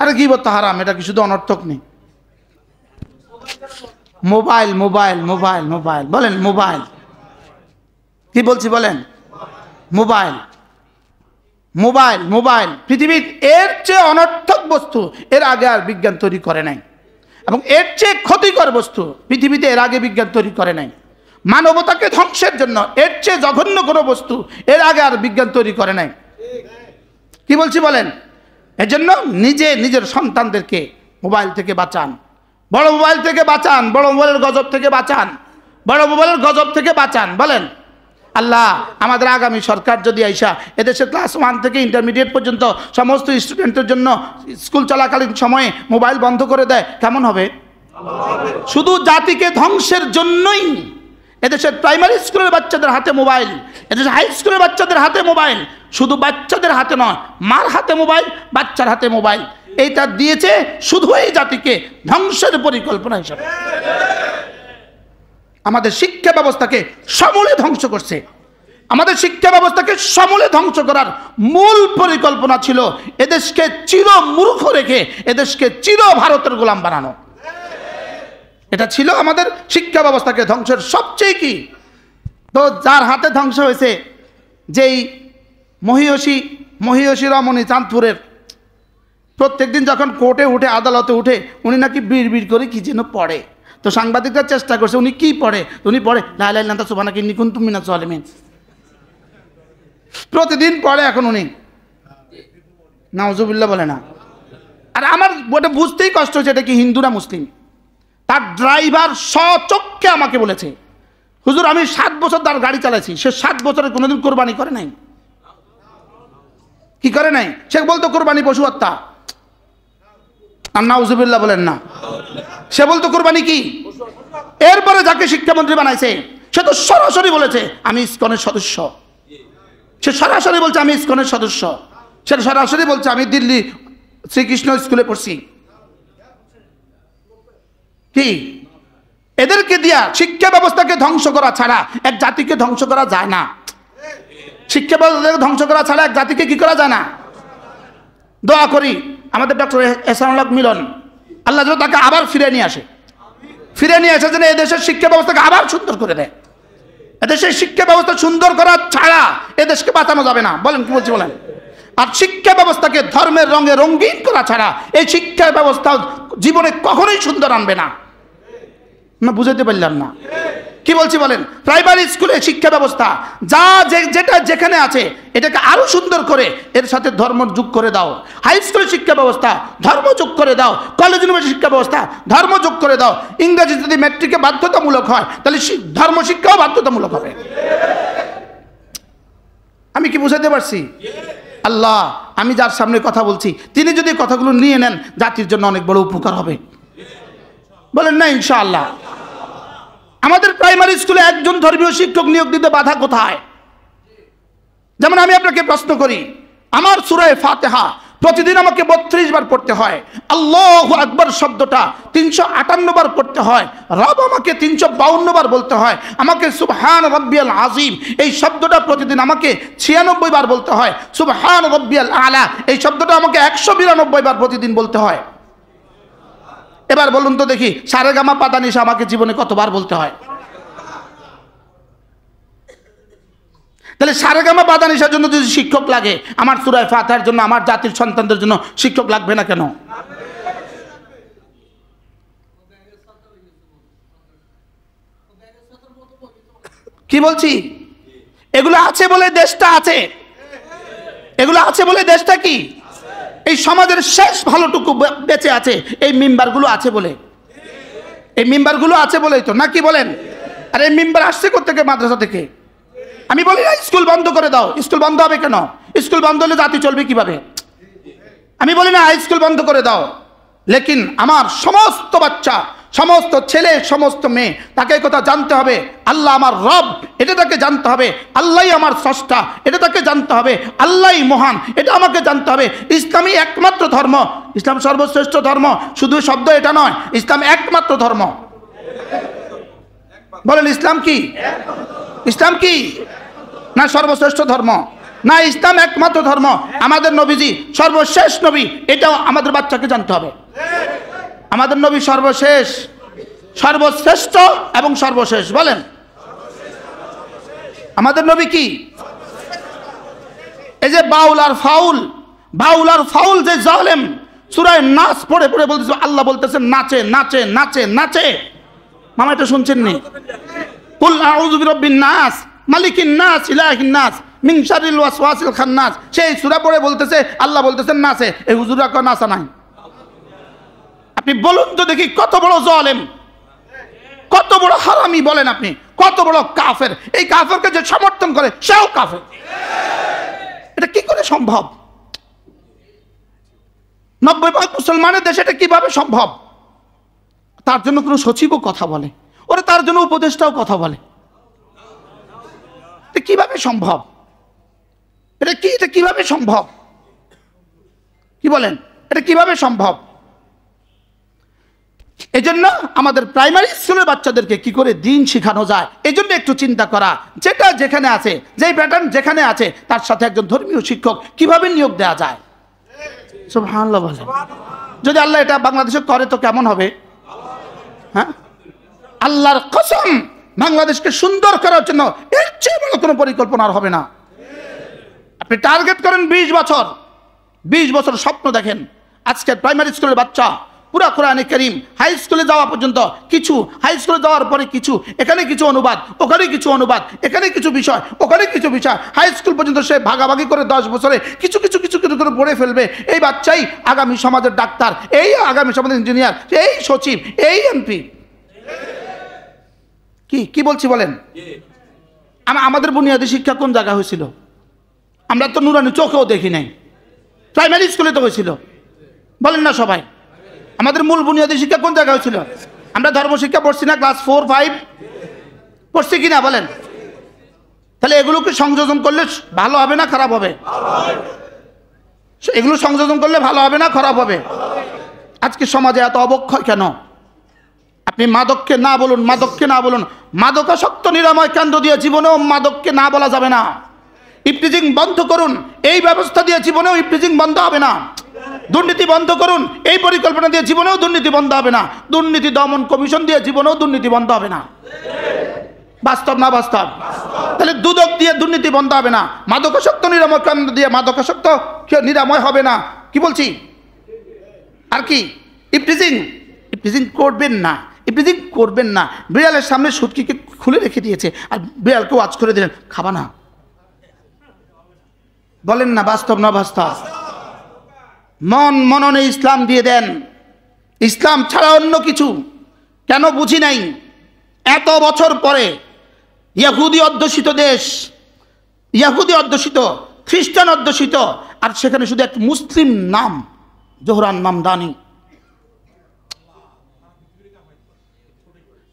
আরে গীবত তো হারাম, এটা কি শুধু অনর্থক নেই? Mobile mobile mobile mobile. বলেন মোবাইল। কি বলছি বলেন? Mobile mobile mobile. পৃথিবীর এর চেয়ে অনর্থক বস্তু এর আগে আর বিজ্ঞান তৈরি করে নাই, এবং এর চেয়ে ক্ষতিকর বস্তু পৃথিবীতে এর আগে বিজ্ঞান তৈরি করে নাই। মানবতাকে ধ্বংসের জন্য এর চেয়ে জঘন্য কোনো বস্তু এর আগে আর বিজ্ঞান তৈরি করে নাই। কি বলছি বলেন? এজন্য নিজের সন্তানদেরকে মোবাইল থেকে বাঁচান, বড় মোবাইল থেকে বাঁচান, বড় মোবাইলের গজব থেকে বাঁচান, বড় মোবাইলের গজব থেকে বাঁচান। বলেন আল্লাহ আমাদের আগামী সরকার যদি আইসা এদেশে ক্লাস 1 থেকে ইন্টারমিডিয়েট পর্যন্ত সমস্ত স্টুডেন্টের জন্য স্কুল চলাকালীন সময়ে মোবাইল বন্ধ করে দেয়, কেমন হবে? শুধু জাতিকে ধ্বংসের জন্যই এদেশের প্রাইমারি স্কুলের বাচ্চাদের হাতে মোবাইল, এদেশের হাই স্কুলের বাচ্চাদের হাতে মোবাইল। শুধু বাচ্চাদের হাতে নয়, মার হাতে মোবাইল, বাচ্চার হাতে মোবাইল। এইটা দিয়েছে শুধু এই জাতিকে ধ্বংসের পরিকল্পনা হিসাবে। আমাদের শিক্ষা ব্যবস্থাকে সমূলে ধ্বংস করছে। আমাদের শিক্ষা ব্যবস্থাকে সমূলে ধ্বংস করার মূল পরিকল্পনা ছিল এদেশকে চির মূর্খ রেখে এদেশকে চির ভারতের গোলাম বানানো। এটা ছিল আমাদের শিক্ষা ব্যবস্থাকে ধ্বংসের সবচেয়ে কি। তো যার হাতে ধ্বংস হয়েছে, যেই মহিয়সী রমণী চাঁদপুরের, প্রত্যেকদিন যখন কোর্টে উঠে, আদালতে উঠে, উনি নাকি বিড় করে কি যেন পড়ে। তো সাংবাদিকরা চেষ্টা করছে উনি কি পড়ে। উনি পড়ে লা ইলাহা ইল্লাল্লাহ সুবহানাকা ইন্নী কুনতু মিনাজ জালিমিন। প্রতিদিন পড়ে এখন উনি, নাউজুবিল্লাহ বলে না। আর আমার ওটা বুঝতেই কষ্ট হচ্ছে এটা কি হিন্দু না মুসলিম। তার ড্রাইভার স্বচক্ষে আমাকে বলেছে, হুজুর আমি 7 বছর তার গাড়ি চালাইছি, সে 7 বছরে কোনোদিন কোরবানি করে নাই। কি করে নাই? সে বলতো কোরবানি পশু হত্যা। আর নাউজুবিল্লাহ বলেন না, সে বলতো কোরবানি কি। এরপরে যাকে শিক্ষামন্ত্রী বানাইছে সে তো সরাসরি বলেছে আমি ইসকনের সদস্য। সে সরাসরি বলছে আমি ইসকনের সদস্য। সে সরাসরি বলছে আমি দিল্লি শ্রীকৃষ্ণ স্কুলে পড়ছি। কি এদেরকে দিয়া শিক্ষা ব্যবস্থাকে ধ্বংস করা ছাড়া এক জাতিকে ধ্বংস করা যায় না। শিক্ষা ব্যবস্থাকে ধ্বংস করা ছাড়া এক জাতিকে কি করা যায় না। দোয়া করি আমাদের ডক্টর এহসানুল হক মিলন, আল্লাহ যেন তাকে আবার ফিরে নিয়ে আসে যেন এদেশের শিক্ষা ব্যবস্থাকে আবার সুন্দর করে দেয়। এদেশের শিক্ষা ব্যবস্থা সুন্দর করা ছাড়া এদেশকে বাঁচানো যাবে না। বলেন কি বলছি বলেন। আর শিক্ষা ব্যবস্থাকে ধর্মের রঙে রঙিন করা ছাড়া এই শিক্ষা ব্যবস্থা জীবনে কখনোই সুন্দর আনবে না। না বুঝাতে পারলাম না কি বলছি বলেন। প্রাইমারি স্কুলে শিক্ষা ব্যবস্থা যা যেটা যেখানে আছে এটাকে আরো সুন্দর করে এর সাথে ধর্ম যোগ করে দাও। হাই স্কুলের শিক্ষা ব্যবস্থা ধর্ম যোগ করে দাও। কলেজ ইউনিভার্সিটি শিক্ষা ব্যবস্থা ধর্ম যোগ করে দাও। ইংরেজি যদি ম্যাট্রিকে বাধ্যতামূলক হয় তাহলে ধর্ম শিক্ষাও বাধ্যতামূলক হবে। আমি কি বুঝাতে পারছি? আল্লাহ আমি যার সামনে কথা বলছি তিনি যদি কথাগুলো নিয়ে নেন জাতির জন্য অনেক বড় উপকার হবে। বলেন না ইনশাআল্লাহ। আমাদের প্রাইমারি স্কুলে একজন ধর্মীয় শিক্ষক নিয়োগ দিতে বাধা কোথায়? যেমন আমি আপনাকে প্রশ্ন করি, আমার সূরা ফাতিহা প্রতিদিন আমাকে 32 বার পড়তে হয়। আল্লাহু আকবার শব্দটা 358 বার পড়তে হয়। রব আমাকে 352 বার বলতে হয়। আমাকে সুবহান রাব্বিয়াল আযীম এই শব্দটা প্রতিদিন আমাকে 96 বার বলতে হয়। সুবহান রাব্বিয়াল আলা এই শব্দটা আমাকে 192 বার প্রতিদিন বলতে হয়। এবার বলুন তো দেখি সারেগামা পাদানিসা আমাকে জীবনে কতবার বলতে হয়? তাহলে সারেগামা পাদানিসার জন্য যদি শিক্ষক লাগে আমার সূরা ফাতিহার জন্য আমার জাতির সন্তানদের জন্য শিক্ষক লাগবে না কেন? কি বলছি? এগুলো আছে বলে দেশটা আছে, এগুলো আছে বলে দেশটা কি এই সমাজের শেষ ভালোটুকু বেঁচে আছে, এই মিম্বারগুলো আছে বলে, এই মিম্বারগুলো আছে বলেই তো, নাকি বলেন? আর এই মিম্বার আসছে কোত্থেকে? মাদ্রাসা থেকে। আমি বলি না স্কুল বন্ধ করে দাও, স্কুল বন্ধ হবে কেন? স্কুল বন্ধ হলে জাতি চলবে কিভাবে? আমি বলি না স্কুল বন্ধ করে দাও, লেকিন আমার সমস্ত বাচ্চা, সমস্ত ছেলে, সমস্ত মেয়ে, তাকে কথা জানতে হবে আল্লাহ আমার রব, এটা তাকে জানতে হবে। আল্লাহই আমার স্রষ্টা, এটা তাকে জানতে হবে। আল্লাহই মহান, এটা আমাকে জানতে হবে। ইসলামই একমাত্র ধর্ম, ইসলাম সর্বশ্রেষ্ঠ ধর্ম, শুধু শব্দ এটা নয়, ইসলাম একমাত্র ধর্ম। বলেন ইসলাম কি? ইসলাম কি? না সর্বশ্রেষ্ঠ ধর্ম, না ইসলাম একমাত্র ধর্ম। আমাদের নবীজি সর্বশেষ নবী, এটাও আমাদের বাচ্চাকে জানতে হবে। আমাদের নবী সর্বশেষ, সর্বশ্রেষ্ঠ এবং সর্বশেষ। বলেন আমাদের নবী কি? এই যে বাউল আর ফাউল, বাউল আর ফাউল যে জালেম, সূরা নাস পড়ে পড়ে বলতেছে, আল্লাহ বলতেছেন নাচে নাচে নাচে নাচে। মামা এটা শুনছেন নি? কুল আউযু বিরাব্বিন নাস মালিকিন নাস ইলাহিন নাস মিন শাররিল ওয়াসওয়াসিল খান্নাস। সেই সূরা পড়ে বলতেছে, আল্লাহ বলতেছেন নাচে। এই হুজুররা কো নাচা নাই। আপনি বলুন তো দেখি কত বড় জালেম, কত বড় হারামি, বলেন আপনি কত বড় কাফের। এই কাফেরকে যে সমর্থন করে সেও কাফের। এটা কি করে সম্ভব? 90% মুসলমানের দেশে এটা কিভাবে সম্ভব? তার জন্য কোনো সচিবও কথা বলে, ওরা তার জন্য উপদেষ্টাও কথা বলে। এটা কিভাবে সম্ভব? এটা কি, এটা কিভাবে সম্ভব? কি বলেন, এটা কিভাবে সম্ভব? এই জন্য আমাদের প্রাইমারি স্কুলের বাচ্চাদেরকে কি করে দিন শেখানো যায়, এই জন্য একটু চিন্তা করা। যেটা যেখানে আছে, যেই প্যাটার্ন যেখানে আছে, তার সাথে একজন ধর্মীয় শিক্ষক কিভাবে নিয়োগ দেওয়া যায়। সুবহানাল্লাহ বলেন। যদি আল্লাহ এটা বাংলাদেশে করে তো কেমন হবে? হ্যাঁ, আল্লাহর কসম, বাংলাদেশকে সুন্দর করার জন্য এর চেয়ে বড় কোনো পরিকল্পনা আর হবে না। আপনি টার্গেট করেন 20 বছর, 20 বছর স্বপ্ন দেখেন। আজকের প্রাইমারি স্কুলের বাচ্চা পুরা কোরআনে কারীম হাই স্কুলে যাওয়া পর্যন্ত কিছু, হাই স্কুলে যাওয়ার পরে কিছু, এখানে কিছু অনুবাদ, ওখানে কিছু অনুবাদ, এখানে কিছু বিষয়, ওখানে কিছু বিষয়, হাই স্কুল পর্যন্ত সে ভাগাভাগি করে 10 বছরে কিছু কিছু কিছু কিছু করে পড়ে ফেলবে। এই বাচ্চাই আগামী সমাজের ডাক্তার, এই আগামী সমাজের ইঞ্জিনিয়ার, এই সচিব, এই এমপি। কি কি বলছি বলেন? আমাদের বুনিয়াদী শিক্ষা কোন জায়গা হয়েছিল? আমরা তো নুরানি চোখেও দেখি নাই, প্রাইমারি স্কুলে তো হয়েছিল। বলেন না সবাই, আমাদের মূল বুনিয়াদী শিক্ষা কোন জায়গা হয়েছিল? আমরা ধর্ম শিক্ষা পড়ছি না ক্লাস 4, 5 পড়ছি কিনা বলেন? তাহলে এগুলোকে সংযোজন করলে ভালো হবে না খারাপ হবে? এগুলো সংযোজন করলে ভালো হবে না খারাপ হবে? আজকে সমাজে এত অবক্ষয় কেন? আপনি মাদককে না বলুন, মাদককে না বলুন। মাদকাসক্ত নিরাময় কেন্দ্র দিয়ে জীবনেও মাদককে না বলা যাবে না। ইফটিজিং বন্ধ করুন, এই ব্যবস্থা দিয়ে জীবনেও ইফটিজিং বন্ধ হবে না। দুর্নীতি বন্ধ করুন, এই পরিকল্পনা দিয়ে জীবনেও দুর্নীতি বন্ধ হবে না। দুর্নীতি দমন কমিশন দিয়ে জীবনেও দুর্নীতি বন্ধ হবে না। বাস্তব না বাস্তব? তাহলে দুদক দিয়ে দুর্নীতি বন্ধ হবে না, মাদকাসক্ত নিরাময় কেন্দ্র দিয়ে মাদকাসক্ত নিরাময় হবে না। কি বলছি? আর কি? ইফটিজিং, ইফটিজিং করবেন না, ইফটিজিং করবেন না। বিড়ালের সামনে সুটকিকে খুলে রেখে দিয়েছে আর বিড়ালকে ওয়াজ করে দিলেন খাবা না। বলেন না বাস্তব না বাস্তব? মননে ইসলাম দিয়ে দেন, ইসলাম ছাড়া অন্য কিছু কেন বুঝি নাই। এত বছর পরে ইহুদি অধ্যুষিত দেশ, ইহুদি অধ্যুষিত, খ্রিস্টান অধ্যুষিত, আর সেখানে শুধু এক মুসলিম নাম, জোহরান মামদানি।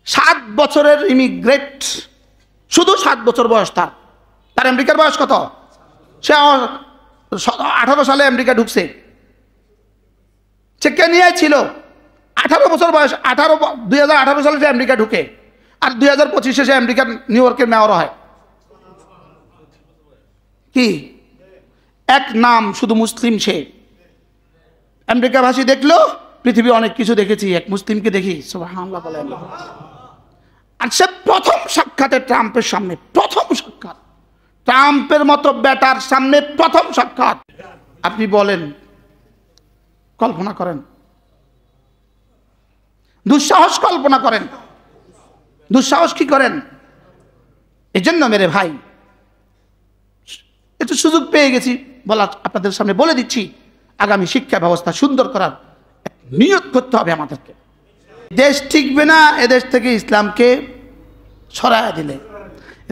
7 বছরের ইমিগ্রেট, শুধু 7 বছর বয়স তার। তার আমেরিকার বয়স কত? সে 18 সালে আমেরিকা ঢুকছে। সে কেনিয়ায় ছিল, 18 বছর বয়স। 2018 সালে সে আমেরিকা ঢুকে, আর 2025-এ সে আমেরিকার নিউ ইয়র্কের মেয়র হয়। কি এক নাম, শুধু মুসলিম। সে আমেরিকা ভাষী দেখলো, পৃথিবী অনেক কিছু দেখেছি, এক মুসলিমকে দেখি। সুবহানাল্লাহ বলেন। আর সে প্রথম সাক্ষাতে ট্রাম্পের সামনে, প্রথম সাক্ষাৎ, ট্রাম্পের মতো বেটার সামনে প্রথম সাক্ষাৎ। আপনি বলেন, কল্পনা করেন, দুঃসাহস কল্পনা করেন, দুঃসাহস কি করেন? এই জন্য মেরে ভাই, একটু সুযোগ পেয়ে গেছি বলা, আপনাদের সামনে বলে দিচ্ছি, আগামী শিক্ষা ব্যবস্থা সুন্দর করার নিয়ত করতে হবে আমাদেরকে। দেশ টিকবে না এদেশ থেকে ইসলামকে সরায়া দিলে।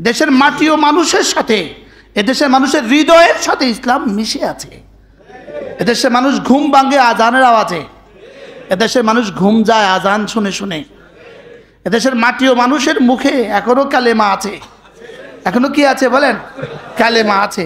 দেশের মাটি ও মানুষের সাথে, এদেশের মানুষের হৃদয়ের সাথে ইসলাম মিশে আছে। এদেশের মানুষ ঘুম ভাঙে আজানের আওয়াজে, এদেশের মানুষ ঘুম যায় আজান শুনে শুনে। এদেশের মাটি ও মানুষের মুখে এখনো কালেমা আছে। এখনো কি আছে বলেন? কালেমা আছে।